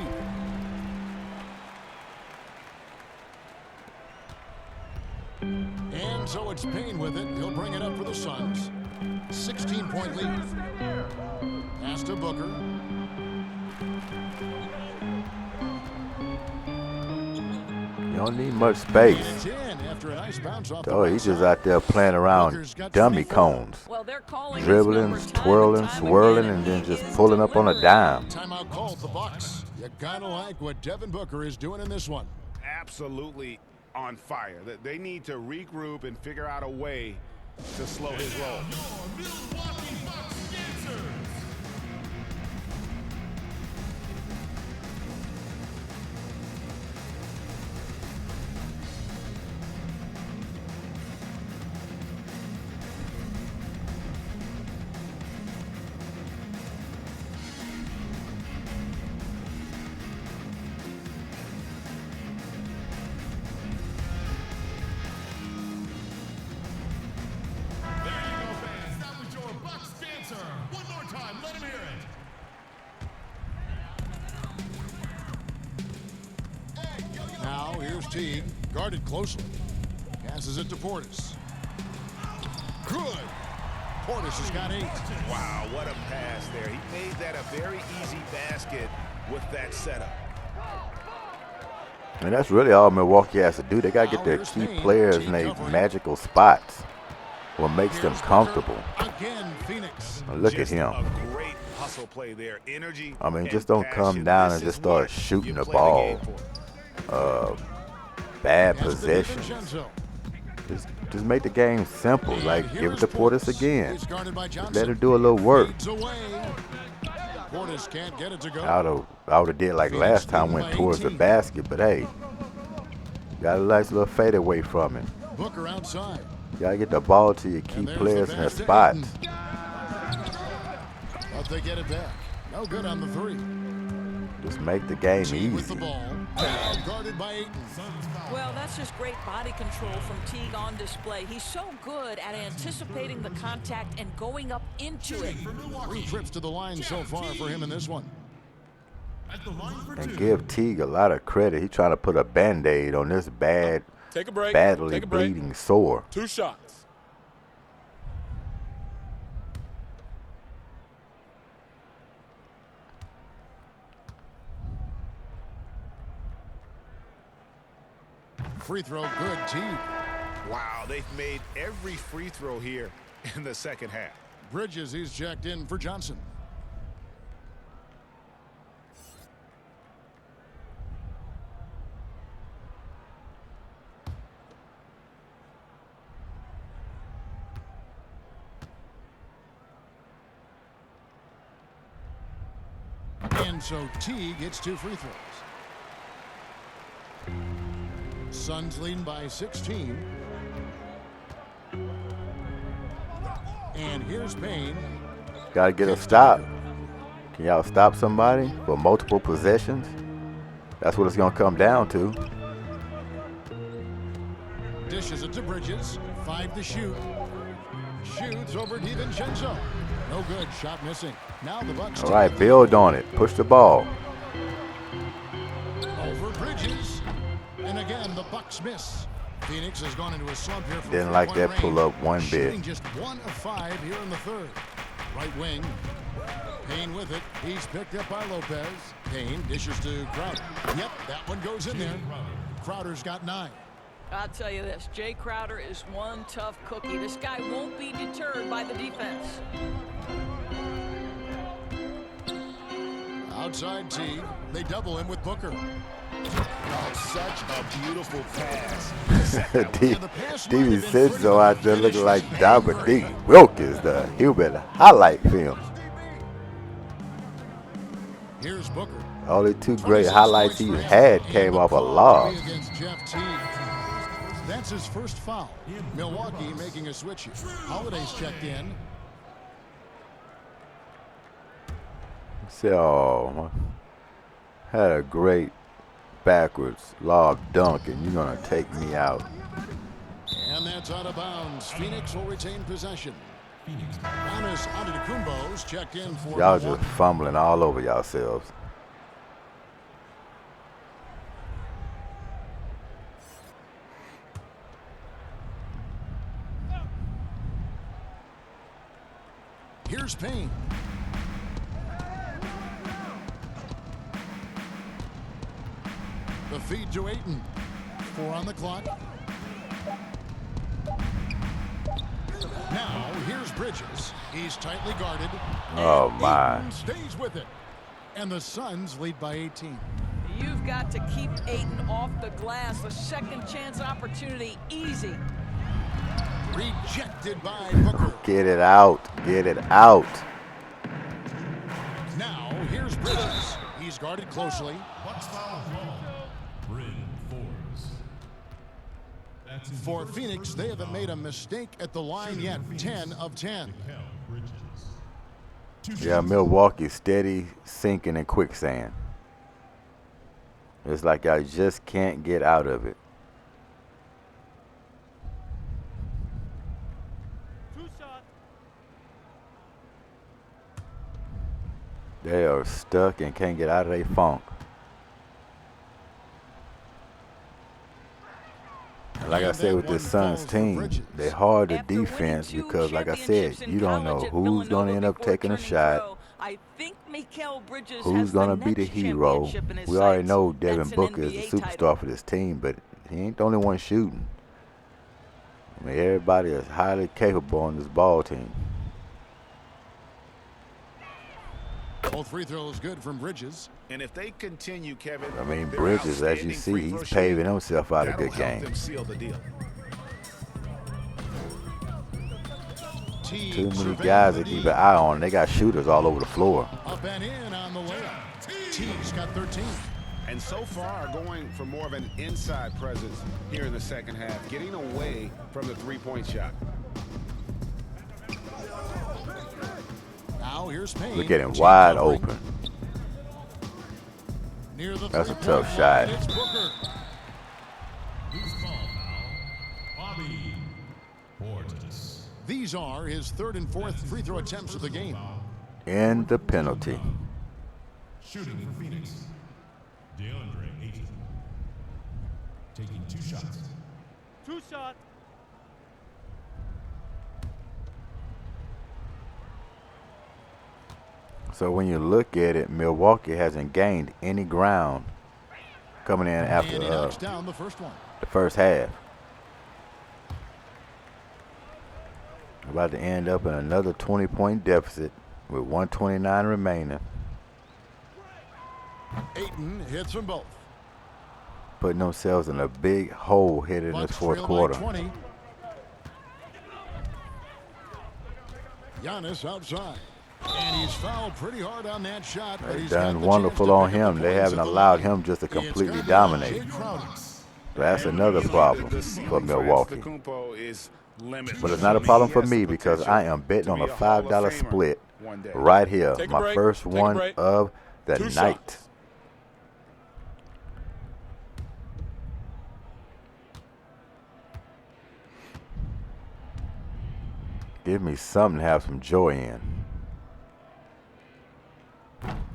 And so it's Payne with it. He'll bring it up for the Suns. 16-point lead. Pass to Booker. You don't need much space. Oh, he's just out there playing around dummy cones. Dribbling, twirling, swirling, and then just pulling up on a dime. Timeout called the Bucks. You gotta like what Devin Booker is doing in this one. Absolutely on fire. They need to regroup and figure out a way to slow his roll. Teague guarded closely. Passes it to Portis. Good. Portis has got 8. Wow, what a pass there. He made that a very easy basket with that setup. And that's really all Milwaukee has to do. They got to get their key players in their magical spots. What makes them comfortable. Again, Phoenix. Look at him. A great hustle play there. Energy. I mean, just don't come down and just start shooting the ball. Bad possession. Just make the game simple. Like, give it to Portis again. Just let him do a little work. Portis can't get it to go. I would have did like last time, went towards the basket, but hey, got a nice little fadeaway from it. Booker outside. You gotta get the ball to your key players in their spots. But they get it back. No good on the three. Just make the game Teague with the easy. ball. Guarded by Ayton. Well, that's just great body control from Teague on display. He's so good at anticipating the contact and going up into it. 3 trips to the line so far for him in this one. And give Teague a lot of credit. He's trying to put a Band-Aid on this Take a break. badly Take a break. bleeding sore. 2 shots. Free throw good, Teague. Wow, they've made every free throw here in the second half. Bridges, he's checked in for Johnson. And so Teague gets 2 free throws. Suns leading by 16. And here's Payne. Gotta get a stop. Can y'all stop somebody for multiple possessions? That's what it's gonna come down to. Dishes it to Bridges. 5 to shoot. Shoots over DiVincenzo. No good. Shot missing. Now the Bucks. All right, build on it. Push the ball. Over Bridges. And again, the Bucks miss. Phoenix has gone into a slump here. Didn't like that pull up one bit. Shooting just 1 of 5 here in the third. Right wing. Payne with it. He's picked up by Lopez. Payne dishes to Crowder. Yep, that one goes in there. Crowder's got 9. I'll tell you this, Jay Crowder is one tough cookie. This guy won't be deterred by the defense. Outside Teague. They double him with Booker. Oh, such a beautiful pass. DiVincenzo out there looking like Dominique Wilkins, the human highlight film. Here's Booker. Only 2 great highlights he had came off a loss. That's his first foul. Milwaukee making a switch here. Holiday's checked in. So, had a great backwards lob dunk, and you're gonna take me out. And that's out of bounds. Phoenix will retain possession. Giannis Antetokounmpo's checked in for Y'all just fumbling all over yourselves. Here's Payne. The feed to Ayton. 4 on the clock. Now here's Bridges. He's tightly guarded. Oh my. Ayton stays with it. And the Suns lead by 18. You've got to keep Ayton off the glass. A second chance opportunity, easy. Rejected by Booker. Get it out. Get it out. Now here's Bridges. He's guarded closely. For Phoenix, they haven't made a mistake at the line yet. 10 of 10. Yeah, Milwaukee steady sinking in quicksand. It's like I just can't get out of it. They are stuck and can't get out of their funk. And like I said with this Suns team, they're hard to defense because, like I said, you don't know who's going to end up taking a shot, who's going to be the hero. We already know Devin Booker is the superstar for this team, but he ain't the only one shooting. I mean, everybody is highly capable on this ball team. Both free throws good from Bridges. And if they continue, Kevin, I mean, Bridges, as you see, he's paving himself out a good game. Teague Too many guys to keep an eye on. They got shooters all over the floor. Up and in on the layup. Teague's got 13. And so far, going for more of an inside presence here in the second half, getting away from the three-point shot. Now here's Payne. We're getting wide open. Near the That's a tough shot. It's Booker. Who's called now? Bobby Portis. These are his third and fourth free throw attempts of the game. And the penalty. Shooting for Phoenix. DeAndre Ayton. Taking 2 shots. 2 shots. So when you look at it, Milwaukee hasn't gained any ground coming in after And he knocks down the first one. the first half. About to end up in another 20-point deficit with 129 remaining. Ayton hits them both. Putting themselves in a big hole headed in this fourth trail by quarter. 20. Giannis outside. And he's fouled pretty hard on that shot. But They've he's done got the wonderful chance to on pick up him. the They points haven't at the allowed line. him just to It's completely gotta be dominate. Jay Crowder. So that's another problem for Milwaukee. Is limitless. But it's not a problem for me because I am betting on a $5 split right here. Take a My break. first Take a one break. of the 2 night. shots. Give me something to have some joy in.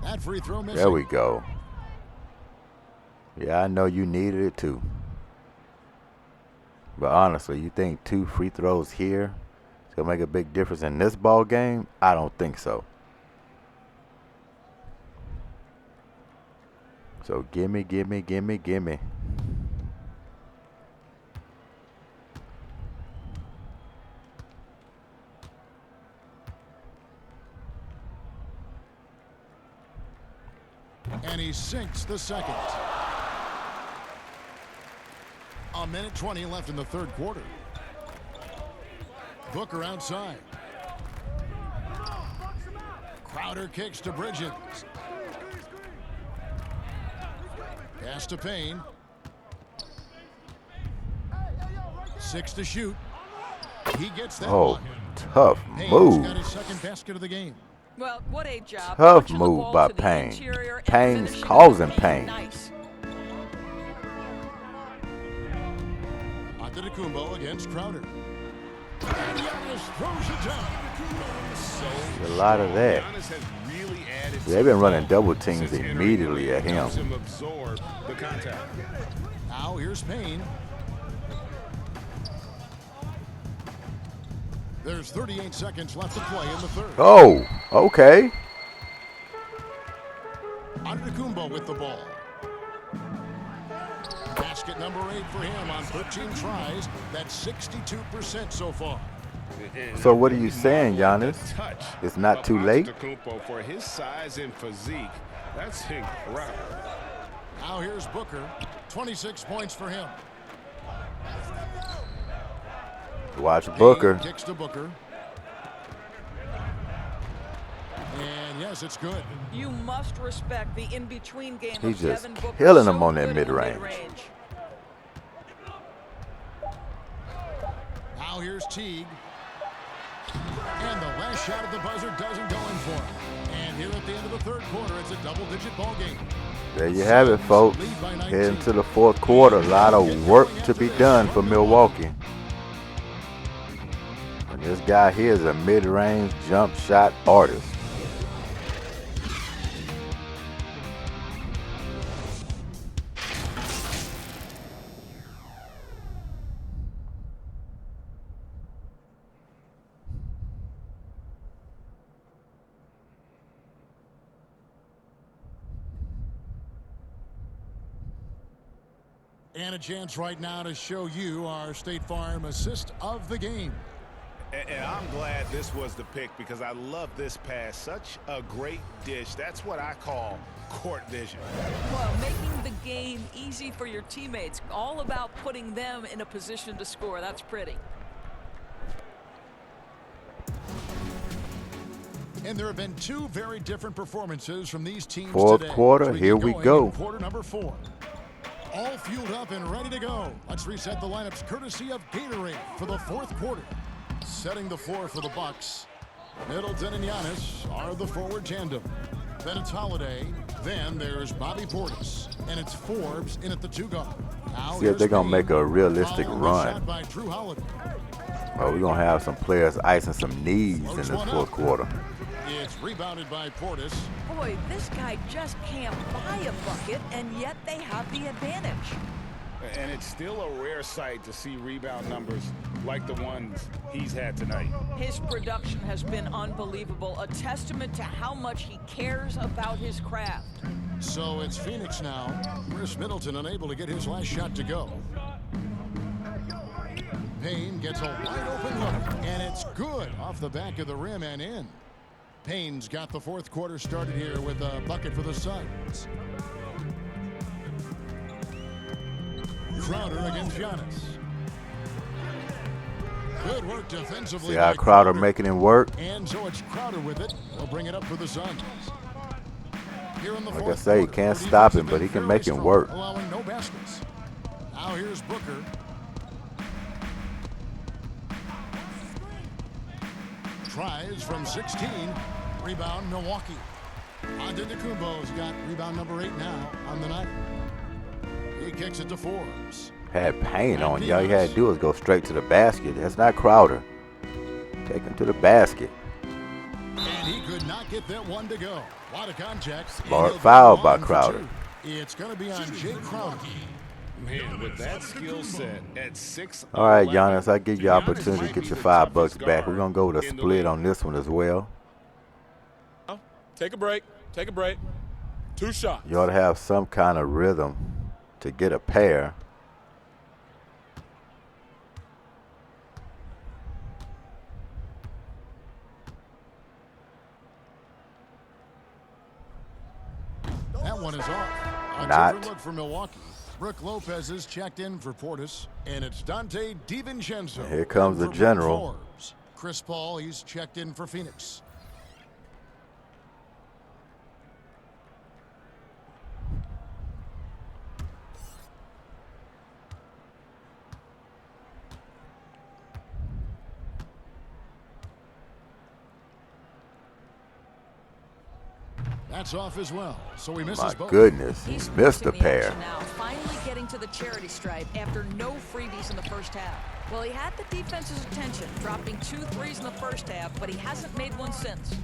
That free throw missing. There we go. Yeah, I know you needed it too. But honestly, you think 2 free throws here is going to make a big difference in this ball game? I don't think so. So gimme, gimme, gimme, gimme. And he sinks the second. 1:20 left in the third quarter. Booker outside. Crowder kicks to Bridges. Pass to Payne. 6 to shoot. He gets that Oh, one. tough Payne's move. got his second basket of the game. Well, what a job. Tough Punching the move ball by to the Payne. interior and Payne's finishing causing the pain. Nice. Antetokounmpo against Crowder. And Giannis throws it down. A lot of that. Giannis has really added. They've been running double teams immediately at him. Helps him absorb the contact. Now here's Payne. There's 38 seconds left to play in the third. Oh, okay. Antetokounmpo with the ball. Basket number 8 for him on 13 tries. That's 62% so far. So what are you saying, Giannis? It's not too late? Antetokounmpo, for his size and physique, that's incredible. Now here's Booker. 26 points for him. Watch Booker. Payne kicks to Booker. And yes, it's good. You must respect the in-between game He's of just Devin Booker. killing So him on that good in the mid-range. mid-range. Now here's Teague. And the last shot at the buzzer doesn't go in for him. And here at the end of the third quarter, it's a double-digit ball game. There you have it, folks. Heading to the fourth quarter. A lot of work to be done for Milwaukee. And this guy here is a mid-range jump shot artist. And a chance right now to show you our State Farm assist of the game. And I'm glad this was the pick because I love this pass. Such a great dish. That's what I call court vision. Well, making the game easy for your teammates. All about putting them in a position to score. That's pretty. And there have been two very different performances from these teams Fourth today. quarter, here we go. Quarter number 4. All fueled up and ready to go. Let's reset the lineups courtesy of Gatorade for the fourth quarter. Setting the floor for the Bucks. Middleton and Giannis are the forward tandem. Then it's Holiday. Then there's Bobby Portis. And it's Forbes in at the 2 guard. See if they're going to make a realistic run. By Drew Holiday. Oh, we're going to have some players icing some knees in this fourth quarter. It's rebounded by Portis. Boy, this guy just can't buy a bucket, and yet they have the advantage. And it's still a rare sight to see rebound numbers like the ones he's had tonight. His production has been unbelievable, a testament to how much he cares about his craft. So it's Phoenix now. Chris Middleton unable to get his last shot to go. Payne gets a wide open look, and it's good off the back of the rim and in. Payne's got the fourth quarter started here with a bucket for the Suns. Crowder against Giannis. Good work defensively. See how Crowder making him work? And so it's Crowder with it. We'll bring it up for the Suns. Here in the Like I fourth say, you quarter, can't the stop defense him, has but he been can very make him strong, work. allowing no baskets. Now here's Booker. Tries from 16. Rebound, Milwaukee. Antetokounmpo's got rebound number 8 now on the night. He kicks it to Forbes. Had Payne on you. All you had to do was go straight to the basket. That's not Crowder. Take him to the basket. And he could not get that one to go. A lot of contacts. Smart foul by Crowder. It's going to be on Jay Crowder. Man, with that skill set at 6. All right, Giannis, I give you the opportunity to get your $5 back. We're going to go with a split on this one as well. Take a break. Take a break. 2 shots. You ought to have some kind of rhythm to get a pair. That one is off. A Not. different look for Milwaukee. Brooke Lopez is checked in for Portis, and it's Dante DiVincenzo. Here comes the for general. Forbes. Chris Paul, he's checked in for Phoenix. That's off as well. So he misses My both. goodness, he He's missed a forcing the pair. action now, finally getting to the charity stripe after no freebies in the first half. Well, he had the defense's attention, dropping 2 threes in the first half, but he hasn't made one since.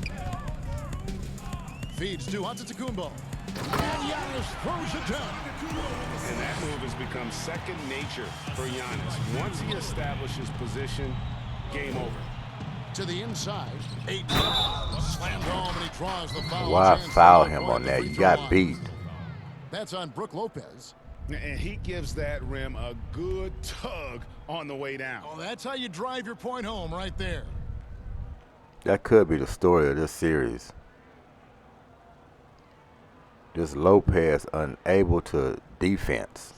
Feeds to Antetokounmpo. And Giannis throws it down. And that move has become second nature for Giannis. Once he establishes position, game over. To the inside. 8 slammed home, and he draws the foul. Why Chance foul to him avoid on the that? free You throw got line. beat. That's on Brooke Lopez. And he gives that rim a good tug on the way down. Oh, that's how you drive your point home right there. That could be the story of this series. This Lopez unable to defense.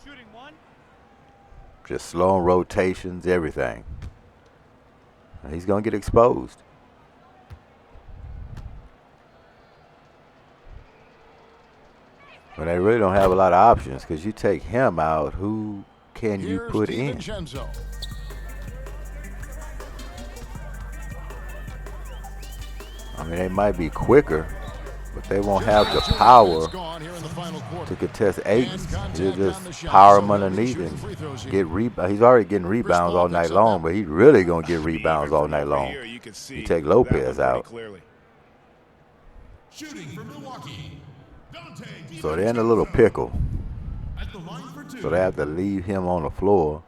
Just slow on rotations, everything. And he's going to get exposed. But they really don't have a lot of options because you take him out, who can you Here's put in? DiVincenzo. I mean, they might be quicker, but they won't have the power to contest eights. He'll just power him underneath and get rebounds. He's already getting rebounds all night long, but he's really going to get rebounds all night long. You take Lopez out. Shooting for Milwaukee, Dante So they're in a little pickle. at the line for 2. So they have to leave him on the floor,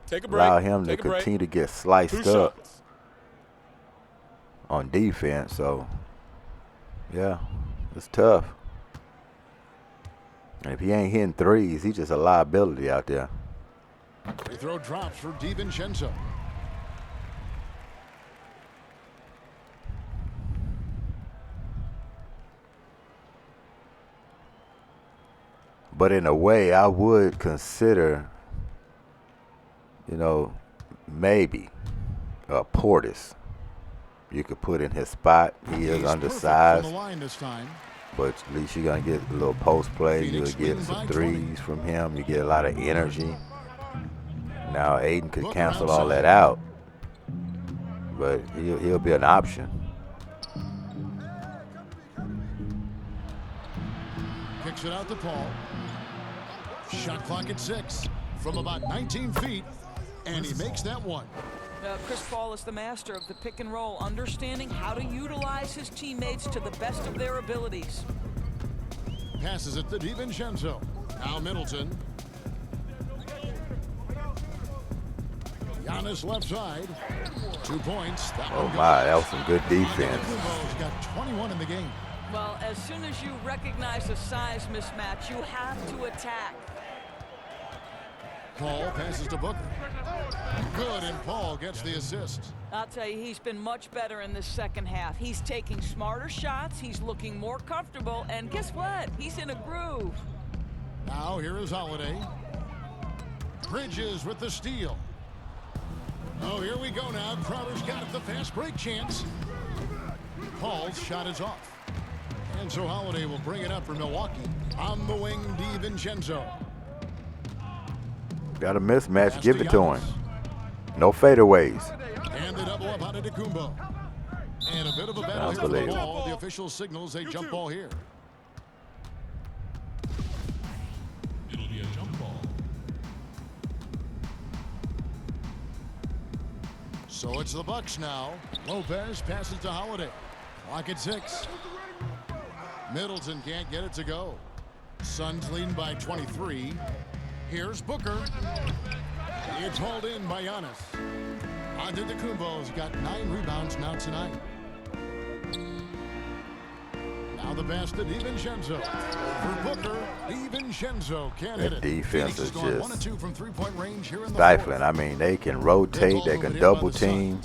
Take a break. allow him to Take a break. continue to get sliced 2 up shots. on defense. So, yeah, it's tough. And if he ain't hitting threes, he's just a liability out there. Free throw drops for DiVincenzo. But in a way, I would consider, maybe Portis. you could put in his spot. He is He's undersized, from the line this time. but at least you're going to get a little post play. You'll get some threes from him. You get a lot of energy. Now Aiden could cancel all that out, but he'll be an option. Kicks it out to Paul. Shot clock at 6 from about 19 feet, and he makes that one. Chris Paul is the master of the pick and roll, understanding how to utilize his teammates to the best of their abilities. Passes it to DiVincenzo. Now Middleton. Giannis left side. 2 points. Oh my, that was some good defense. He's got 21 in the game. Well, as soon as you recognize a size mismatch, you have to attack. Paul passes to Booker. Good, and Paul gets the assist. I'll tell you, he's been much better in this second half. He's taking smarter shots, he's looking more comfortable, and guess what? He's in a groove. Now here is Holiday. Bridges with the steal. Oh, here we go now. Crowder's got it, the fast break chance. Paul's shot is off. And so Holiday will bring it up for Milwaukee. On the wing, DiVincenzo. Got a mismatch, give it to him. No fadeaways. And they double up on it to Kumbo. And a bit of a battle here for the ball. The official signals a jump ball here. It'll be a jump ball. So it's the Bucks now. Lopez passes to Holiday. Clock at 6. Middleton can't get it to go. Suns leading by 23. Here's Booker. It's hauled in by Giannis. Antetokounmpo's got 9 rebounds now tonight. Now the pass to DiVincenzo. For Booker, DiVincenzo can't hit it. Defense is gone 1 just and 2 from 3-point range here in the stifling. I mean, they can rotate, they can double team,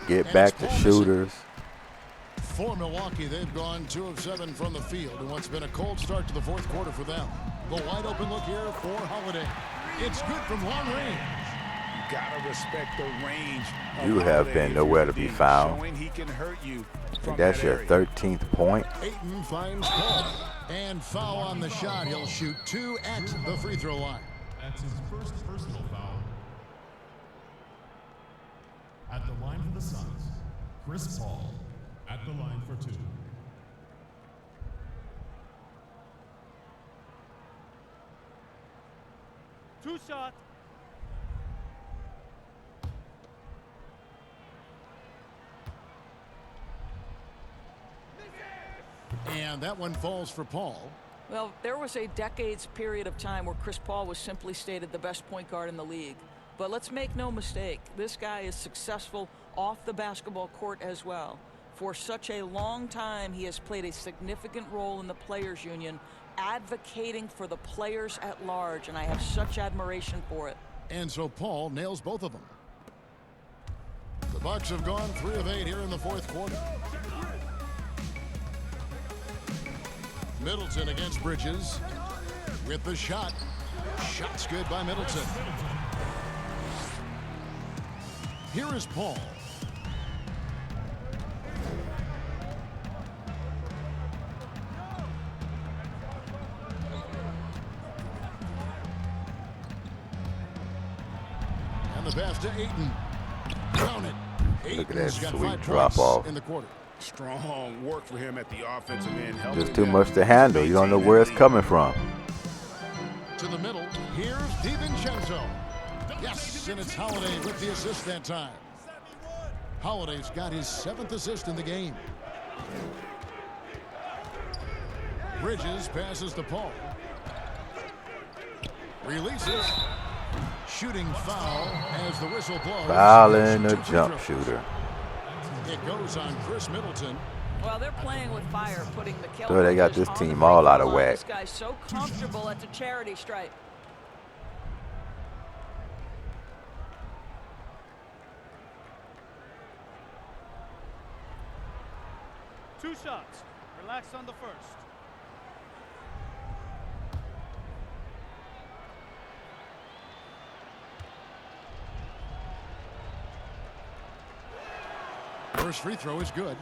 get back to shooters. For Milwaukee, they've gone 2 of 7 from the field in what's been a cold start to the fourth quarter for them. The wide open look here for Holiday. It's good from long range. Gotta respect the range. You have been nowhere to be found. He can hurt you. And that's your 13th point. Ayton finds Paul. And foul on the shot. He'll shoot 2 at the free throw line. That's his first personal foul. At the line for the Suns, Chris Paul. At the line for 2. Two shots. And that one falls for Paul. Well, there was a decades period of time where Chris Paul was simply stated the best point guard in the league. But let's make no mistake, this guy is successful off the basketball court as well. For such a long time, he has played a significant role in the Players Union, advocating for the players at large, and I have such admiration for it. And so Paul nails both of them. The Bucks have gone 3 of 8 here in the fourth quarter. Middleton against Bridges with the shot. Shot's good by Middleton. Here is Paul. And the pass to Ayton. Count it. Look at that Ayton's got sweet 5 drop points off. in the quarter. Strong work for him at the offensive end. Just too much to handle. You don't know where it's coming from. To the middle. Here's DiVincenzo. Yes, and it's Holiday with the assist that time. Holiday's got his 7th assist in the game. Bridges passes to Paul. Releases. Shooting foul as the whistle blows. Fouling a jump shooter. It goes on Chris Middleton. Well, they're playing with fire, putting the kill. So they got this team all out of whack. This guy's so comfortable at the charity stripe. Two shots. Relax on the first. First free throw is good.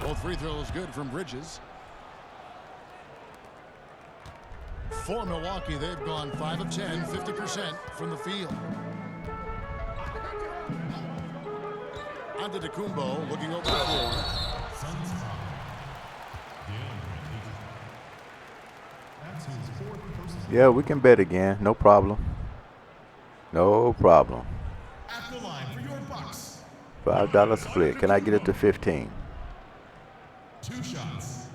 Both free throws good from Bridges. For Milwaukee, they've gone 5 of 10, 50% from the field. Antetokounmpo looking over the floor. Yeah, we can bet again. No problem. No problem. At the line for your Bucks. $5 split. Can I get it to 15? 2 shots.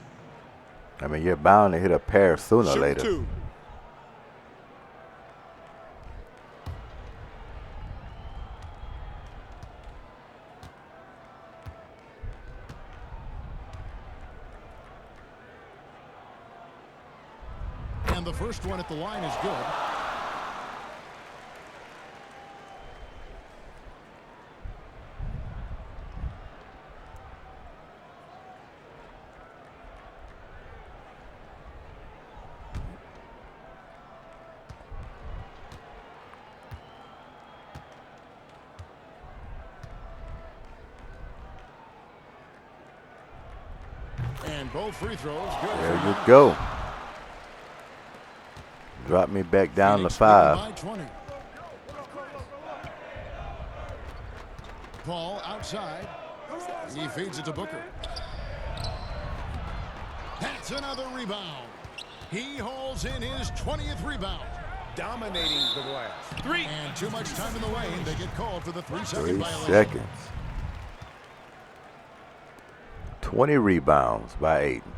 I mean, you're bound to hit a pair sooner or later. Two. And the first one at the line is good. And both free throws good. There you go. Drop me back down to 5. 20. Paul outside. He feeds it to Booker. That's another rebound. He holds in his 20th rebound. Dominating the glass. 3. And too much time in the lane. They get called for the 3-second 3 violation. seconds. 20 rebounds by Ayton.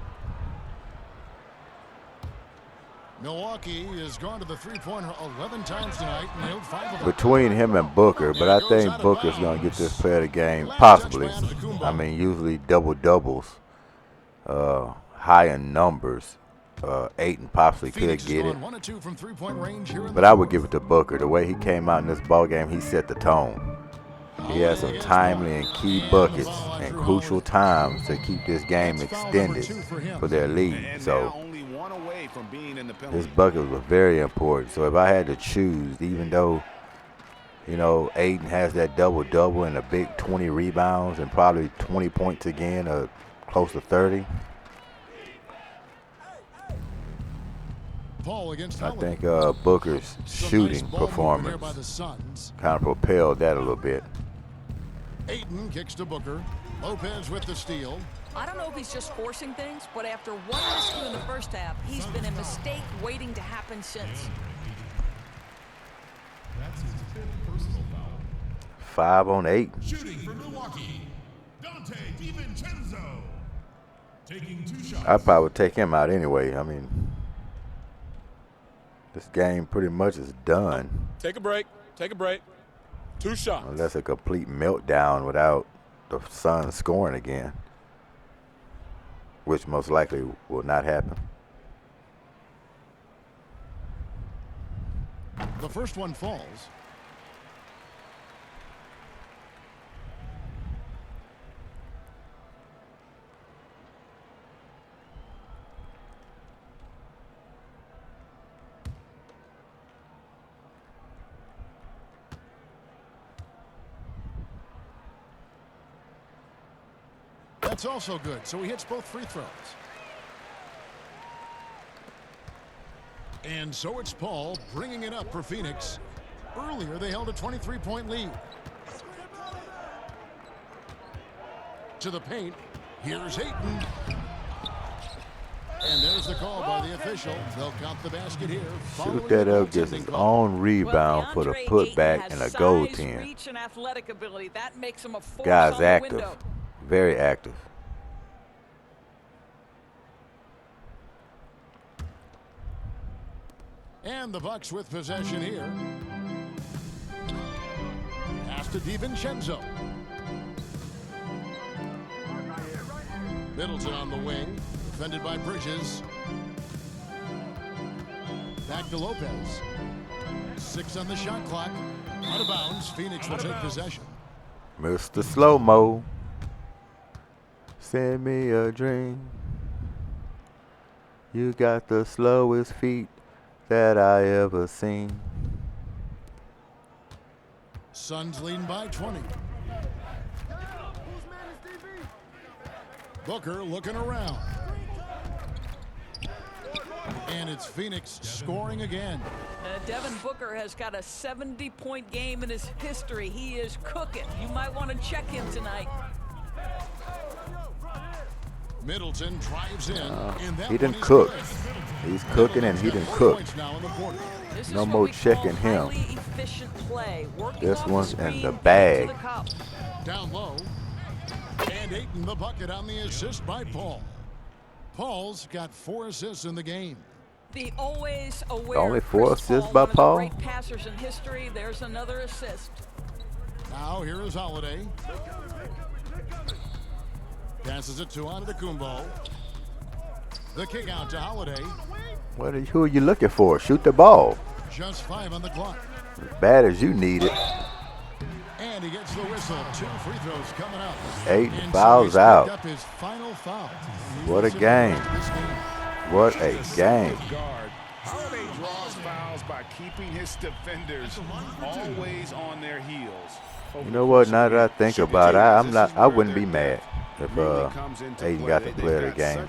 Milwaukee has gone to the three-pointer 11 times tonight and nailed 5 of them. Between him and Booker, but I think Booker's going to get this player of the game, possibly. I mean, usually double-doubles, high in numbers. Ayton possibly could get it. 1 and 2 from three-point range here in But I would give it to Booker. The way he came out in this ball game, he set the tone. He had some timely and key buckets and crucial times to keep this game extended for their lead. So his buckets were very important. So if I had to choose, even though, you know, Ayton has that double-double and a big 20 rebounds and probably 20 points again, or close to 30, Paul against I think Booker's shooting performance kind of propelled that a little bit. Ayton kicks to Booker. Lopez with the steal. I don't know if he's just forcing things, but after one miscue in the first half, he's been a mistake waiting to happen since. That's his 5th personal foul. 5 on 8. Shooting for Milwaukee, Dante DiVincenzo. Taking 2 shots. I probably would take him out anyway. I mean, this game pretty much is done. Take a break. Take a break. 2 shots. Unless a complete meltdown without the Suns scoring again, which most likely will not happen. The first one falls. That's also good, so he hits both free throws. And so it's Paul bringing it up for Phoenix. Earlier, they held a 23-point lead. To the paint, here's Ayton. And there's the call by the official. They'll count the basket here. Shoot that up, gets his own rebound for the putback and a goaltend. Reach and athletic ability. That makes him a force Guy's on the active, window. very active. And the Bucks with possession here. Pass to DiVincenzo. Middleton on the wing, defended by Bridges. Back to Lopez. 6 on the shot clock. Out of bounds. Phoenix will take possession. Mr. Slow-Mo, send me a dream. You got the slowest feet that I ever seen. Suns leading by 20. Booker looking around. And it's Phoenix scoring again. Devin Booker has got a 70-point game in his history. He is cooking. You might want to check him tonight. Middleton drives in. And that He didn't one is cook. good. He's cooking and he didn't cook. Points now in the quarter. No more checking him. This one's in the bag. Down low. And Ayton the bucket on the assist by Paul. Paul's got 4 assists in the game. The always aware Only 4 Chris assists Paul, by one of the Paul? great passers in history. There's another assist. Now here is Holiday. Passes it to Antetokounmpo. The kick out to Holiday. Who are you looking for? Shoot the ball. Just 5 on the clock. As bad as you need it. And he gets the whistle. 2 free throws coming up. 8 And fouls so out. up his final foul. What a game. What a game. Holiday draws fouls by keeping his defenders always on their heels. You know what? Now that I think about it, I wouldn't be mad if Ayton got to play the game.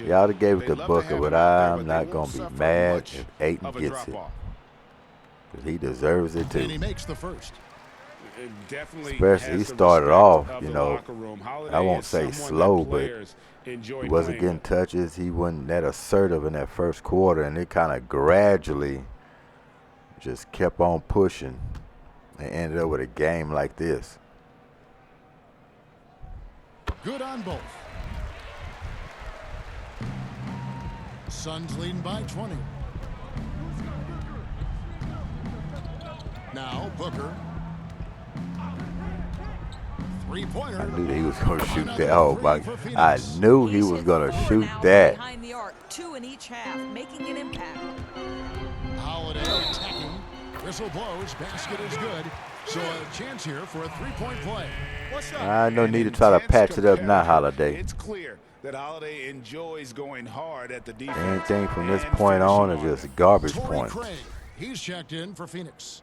Y'all would have gave it to Booker, but I'm not gonna be mad if Ayton gets it. 'Cause he deserves it And he too. makes the first. Especially he started off, you know, I won't say slow, but he wasn't getting touches. He wasn't that assertive in that first quarter, and it kind of gradually just kept on pushing and ended up with a game like this. Good on both. Suns leading by 20. Now Booker. Three-pointer. I knew that he was going to shoot that. Oh my! I knew he was going to shoot that. Behind the arc, 2 in each half, making an impact. Holiday attacking. Whistle blows. Basket is good. So a chance here for a 3-point play. I no need to try to patch it up now, Holiday. It's clear that Holiday enjoys going hard at the defense. Anything from this point on is just garbage Torrey points. Craig. He's checked in for Phoenix.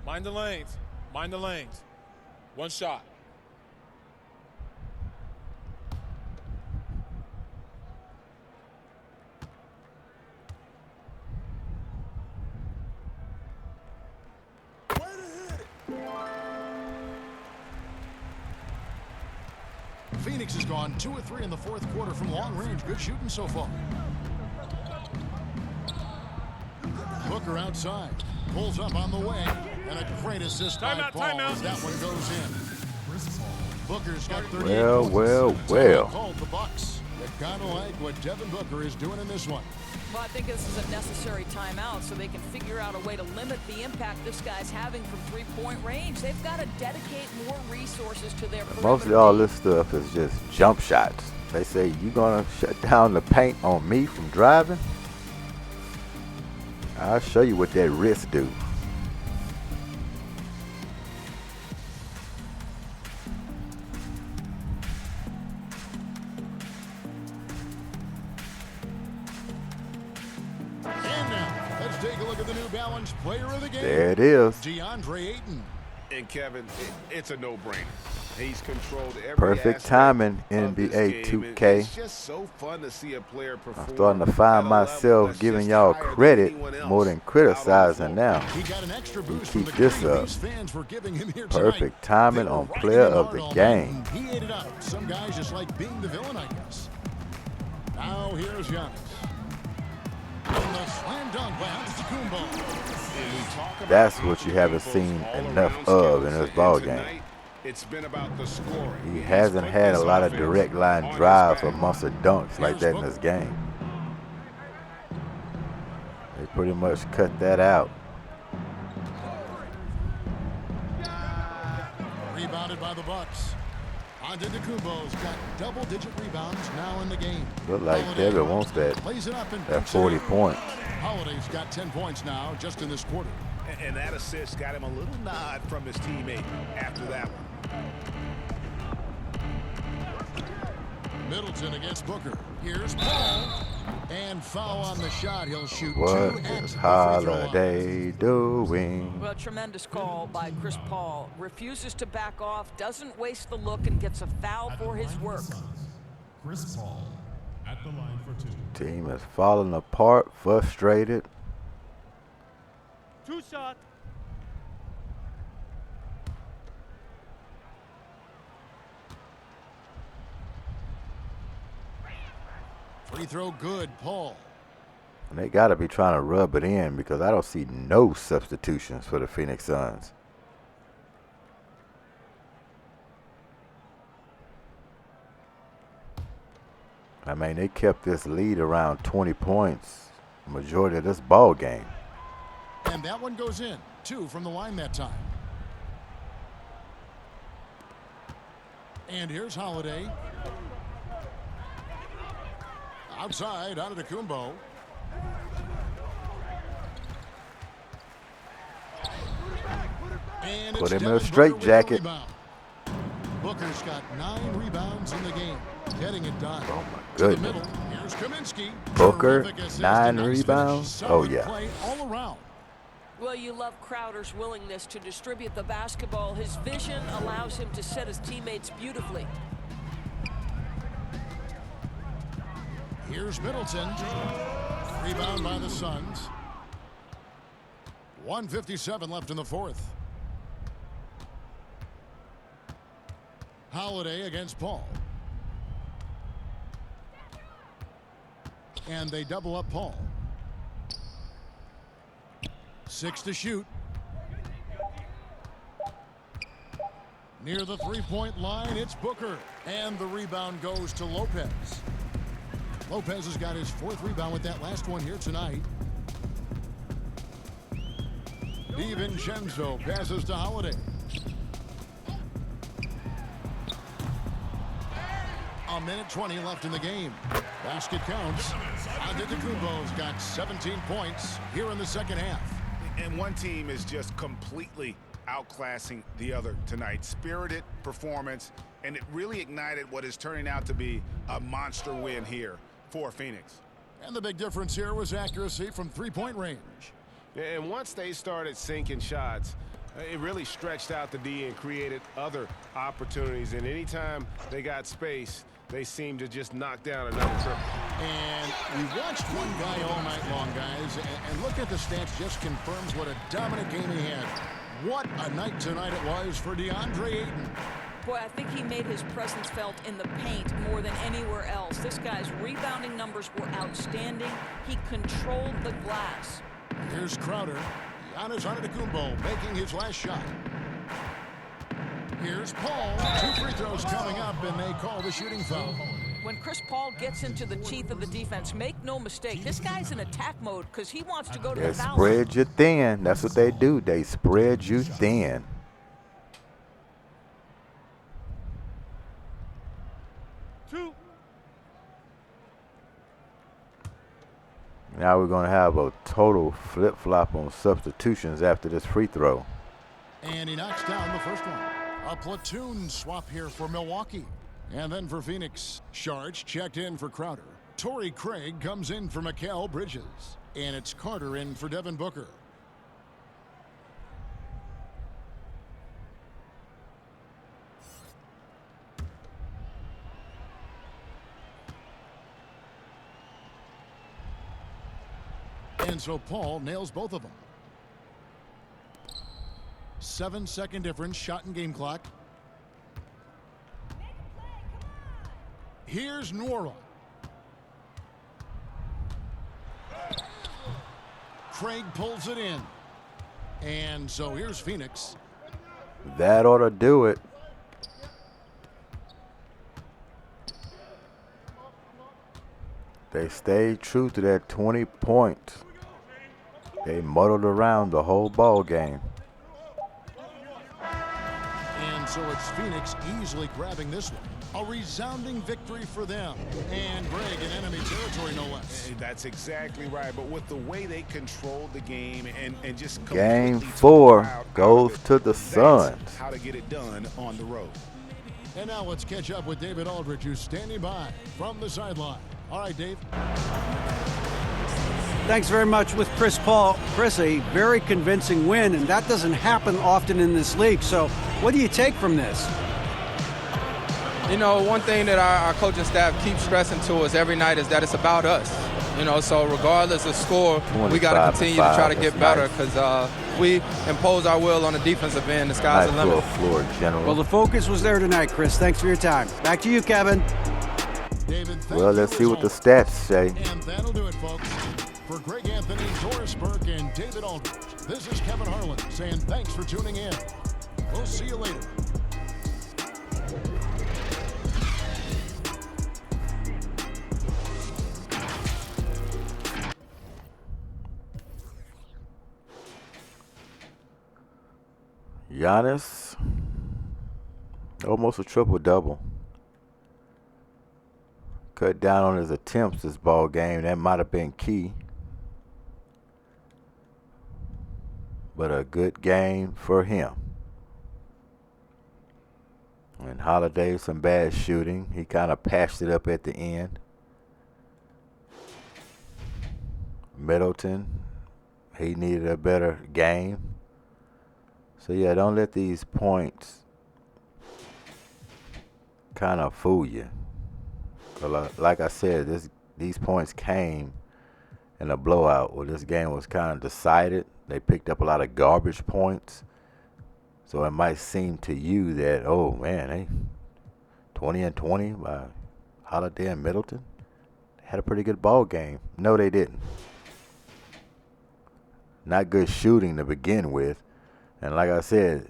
Mind the lanes. Mind the lanes. One shot. Phoenix has gone 2 of 3 in the fourth quarter from long range. Good shooting so far. Booker outside. Pulls up on the wing. And a great assist by Paul as that one goes in. Booker's got 38 Well. Called the Bucks. They kind of like what Devin Booker is doing in this one. Well, I think this is a necessary timeout so they can figure out a way to limit the impact this guy's having from three-point range. They've got to dedicate more resources to their perimeter. Mostly all this stuff is just jump shots. They say, you going to shut down the paint on me from driving? I'll show you what that wrist do. And now, let's take a look at the New Balance player of the game. There it is. DeAndre Ayton. And Kevin, it's a no-brainer. He's controlled every Perfect aspect timing, of this NBA game. 2K. It's just so fun to see a player perform. I'm starting to find myself giving y'all credit more than criticizing now. He got an extra We boost from keep the this credit up. these fans were giving him here Perfect tonight. timing They were on writing player him of hard the all game. night, and he ate it up. Some guys just like being the villain, I guess. Now here's Giannis. And the slam dunk by Antetokounmpo. That's what you haven't seen enough of in this ball game. It's been about the scoring. He hasn't had a lot of direct line drives or muscle dunks like that in this game. They pretty much cut that out. Rebounded by the Bucks. Antetokounmpo's got double-digit rebounds now in the game. Look like David wants that 40 points. Holiday's got 10 points now just in this quarter. And that assist got him a little nod from his teammate after that one. Middleton against Booker. Here's Paul. And foul on the shot. He'll shoot What 2 at is the Holiday doing? Well, tremendous call by Chris Paul. Refuses to back off, doesn't waste the look, and gets a foul for his work. Chris Paul at the line for 2. Team is falling apart, frustrated. 2 shots. Free throw good, Paul. And they got to be trying to rub it in because I don't see no substitutions for the Phoenix Suns. I mean, they kept this lead around 20 points the majority of this ball game. And that one goes in. 2 from the line that time. And here's Holiday. Outside, Antetokounmpo. And Put it's him in a Devin straitjacket. Booker with the rebound. Booker's got 9 rebounds in the game. Getting it done. Oh my To the goodness. middle. Here's Kaminsky. Booker, Terrific assist 9 and nice rebounds. finish. Oh Solid yeah. play all around. Well, you love Crowder's willingness to distribute the basketball. His vision allows him to set his teammates beautifully. Here's Middleton. Rebound by the Suns. 1:57 left in the fourth. Holiday against Paul. And they double up Paul. 6 to shoot. Near the three-point line, it's Booker. And the rebound goes to Lopez. Lopez has got his 4th rebound with that last one here tonight. DiVincenzo passes to Holiday. A minute 20 left in the game. Basket counts. Antetokounmpo's got 17 points here in the second half. And one team is just completely outclassing the other tonight. Spirited performance, and it really ignited what is turning out to be a monster win here for Phoenix. And the big difference here was accuracy from three-point range. And once they started sinking shots, it really stretched out the D and created other opportunities. And anytime they got space, they seemed to just knock down another triple. And we watched one guy all night long, guys, and look at the stats, just confirms what a dominant game he had. What a night tonight it was for DeAndre Ayton. Boy, I think he made his presence felt in the paint more than anywhere else. This guy's rebounding numbers were outstanding. He controlled the glass. Here's Crowder. Giannis Antetokounmpo making his last shot. Here's Paul. 2 free throws coming up, and they call the shooting foul. When Chris Paul gets into the teeth of the defense, make no mistake, this guy's in attack mode because he wants to go to They the foul. spread you thin. That's what they do. They spread you thin. Now we're going to have a total flip-flop on substitutions after this free throw. And he knocks down the first one. A platoon swap here for Milwaukee. And then for Phoenix, Sharge checked in for Crowder. Torrey Craig comes in for Mikal Bridges. And it's Carter in for Devin Booker. And so Paul nails both of them. 7-second difference, shot and game clock. Here's Nora. Craig pulls it in. And so here's Phoenix. That ought to do it. They stayed true to that 20 points. They muddled around the whole ball game. And So it's Phoenix easily grabbing this one. A resounding victory for them. And Greg in enemy territory, no less. That's exactly right. But with the way they controlled the game and just Game 4 goes to the Suns. How to get it done on the road. And now let's catch up with David Aldridge, who's standing by from the sideline. All right, Dave. Thanks very much with Chris Paul. Chris, a very convincing win, and that doesn't happen often in this league. So what do you take from this? You know, one thing that our coaching staff keeps stressing to us every night is that it's about us. You know, so regardless of score, we got to continue to try to get better because we impose our will on the defensive end. The sky's the limit. Well, the focus was there tonight, Chris. Thanks for your time. Back to you, Kevin. David, well, let's see what the stats say. And that'll do it, folks. For Greg Anthony, Doris Burke, and David Aldridge, this is Kevin Harlan saying thanks for tuning in. We'll see you later. Giannis, almost a triple-double. Cut down on his attempts this ball game. That might have been key. But a good game for him. And Holiday, some bad shooting. He kind of patched it up at the end. Middleton, he needed a better game. So, yeah, don't let these points kind of fool you. Like I said, these points came in a blowout where this game was kind of decided. They picked up a lot of garbage points. So it might seem to you that, oh, man, they 20-20 by Holiday and Middleton. They had a pretty good ball game. No, they didn't. Not good shooting to begin with. And like I said,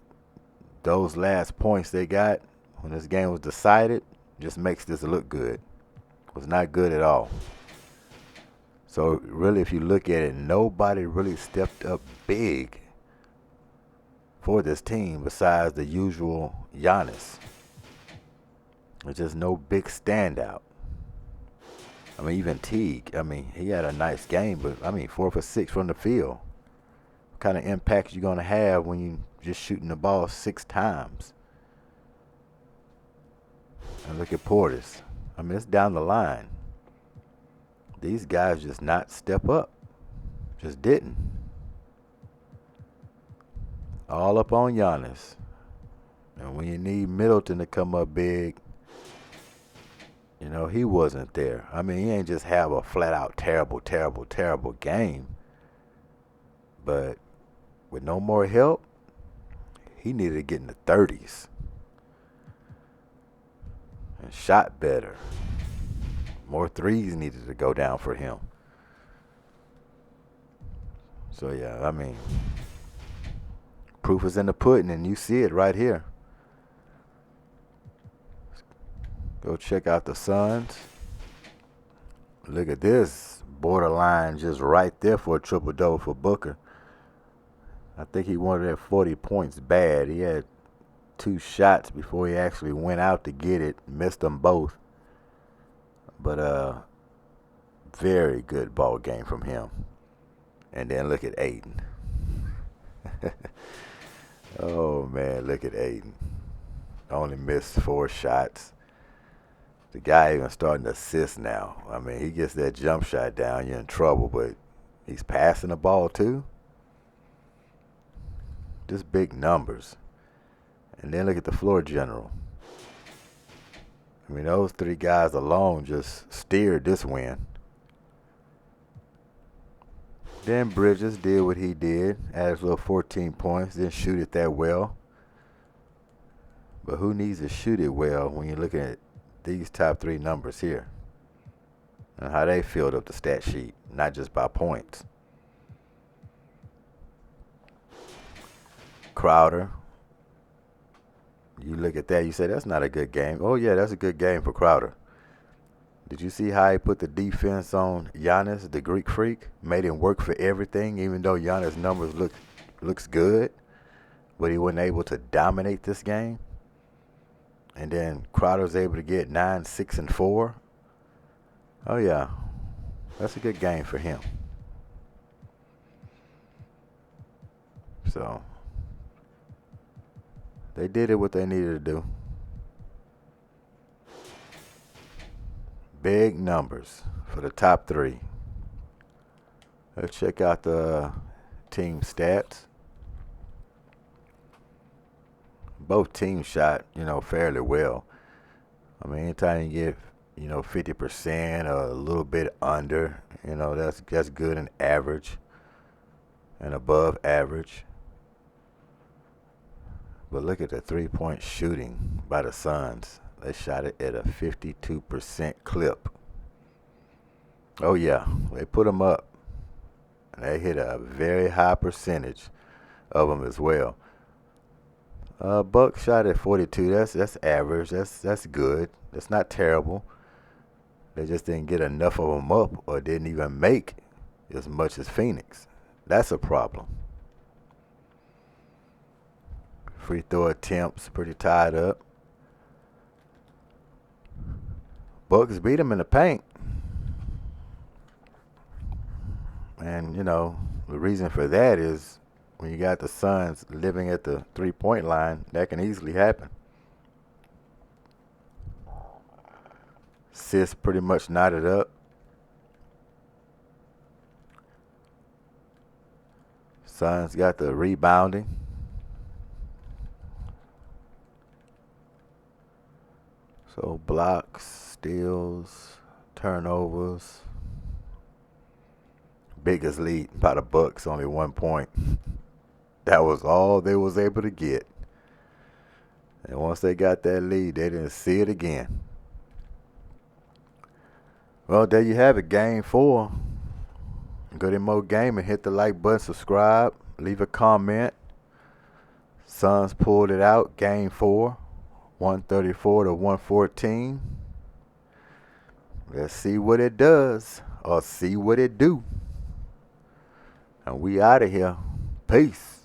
those last points they got when this game was decided just makes this look good. It was not good at all. So really, if you look at it, nobody really stepped up big for this team besides the usual Giannis. There's just no big standout. I mean, even Teague, I mean, he had a nice game, but I mean, 4 for 6 from the field. What kind of impact you going to have when you just shooting the ball 6 times? And look at Portis. I mean, it's down the line. These guys just not step up. Just didn't. All up on Giannis. And when you need Middleton to come up big, you know, he wasn't there. I mean, he ain't just have a flat-out terrible game. But with no more help, he needed to get in the 30s. And shot better. More threes needed to go down for him. So, yeah, I mean, proof is in the pudding, and you see it right here. Go check out the Suns. Look at this. Borderline just right there for a triple-double for Booker. I think he wanted that 40 points bad. He had 2 shots before he actually went out to get it. Missed them both. But very good ball game from him. And then look at Aiden. Oh, man, look at Aiden. Only missed 4 shots. The guy even starting to assist now. I mean, he gets that jump shot down, you're in trouble, but he's passing the ball too. Just big numbers. And then look at the floor general. I mean, those 3 guys alone just steered this win. Then Bridges did what he did, added a little 14 points, didn't shoot it that well. But who needs to shoot it well when you're looking at these top 3 numbers here? And how they filled up the stat sheet, not just by points. Crowder. You look at that, you say, that's not a good game. Oh, yeah, that's a good game for Crowder. Did you see how he put the defense on Giannis, the Greek freak? Made him work for everything, even though Giannis' numbers looks good. But he wasn't able to dominate this game. And then Crowder's able to get 9, 6, and 4. Oh, yeah. That's a good game for him. So, they did it what they needed to do. Big numbers for the top 3. Let's check out the team stats. Both teams shot, fairly well. I mean, anytime you get, 50% or a little bit under, that's good and average and above average. But look at the three-point shooting by the Suns. They shot it at a 52% clip. Oh, yeah, they put them up. And they hit a very high percentage of them as well. Bucks shot at 42. That's average. That's good. That's not terrible. They just didn't get enough of them up, or didn't even make as much as Phoenix. That's a problem. Free throw attempts pretty tied up. Bucks beat them in the paint. And, the reason for that is when you got the Suns living at the three-point line, that can easily happen. Sis pretty much knotted up. Suns got the rebounding. So blocks, steals, turnovers. Biggest lead by the Bucks, only 1 point. That was all they was able to get. And once they got that lead, they didn't see it again. Well, there you have it, Game 4. Goodymo Gaming. Hit the like button, subscribe, leave a comment. Suns pulled it out, Game 4, 134 to 114. Let's see what it does, or see what it do. And we out of here. Peace.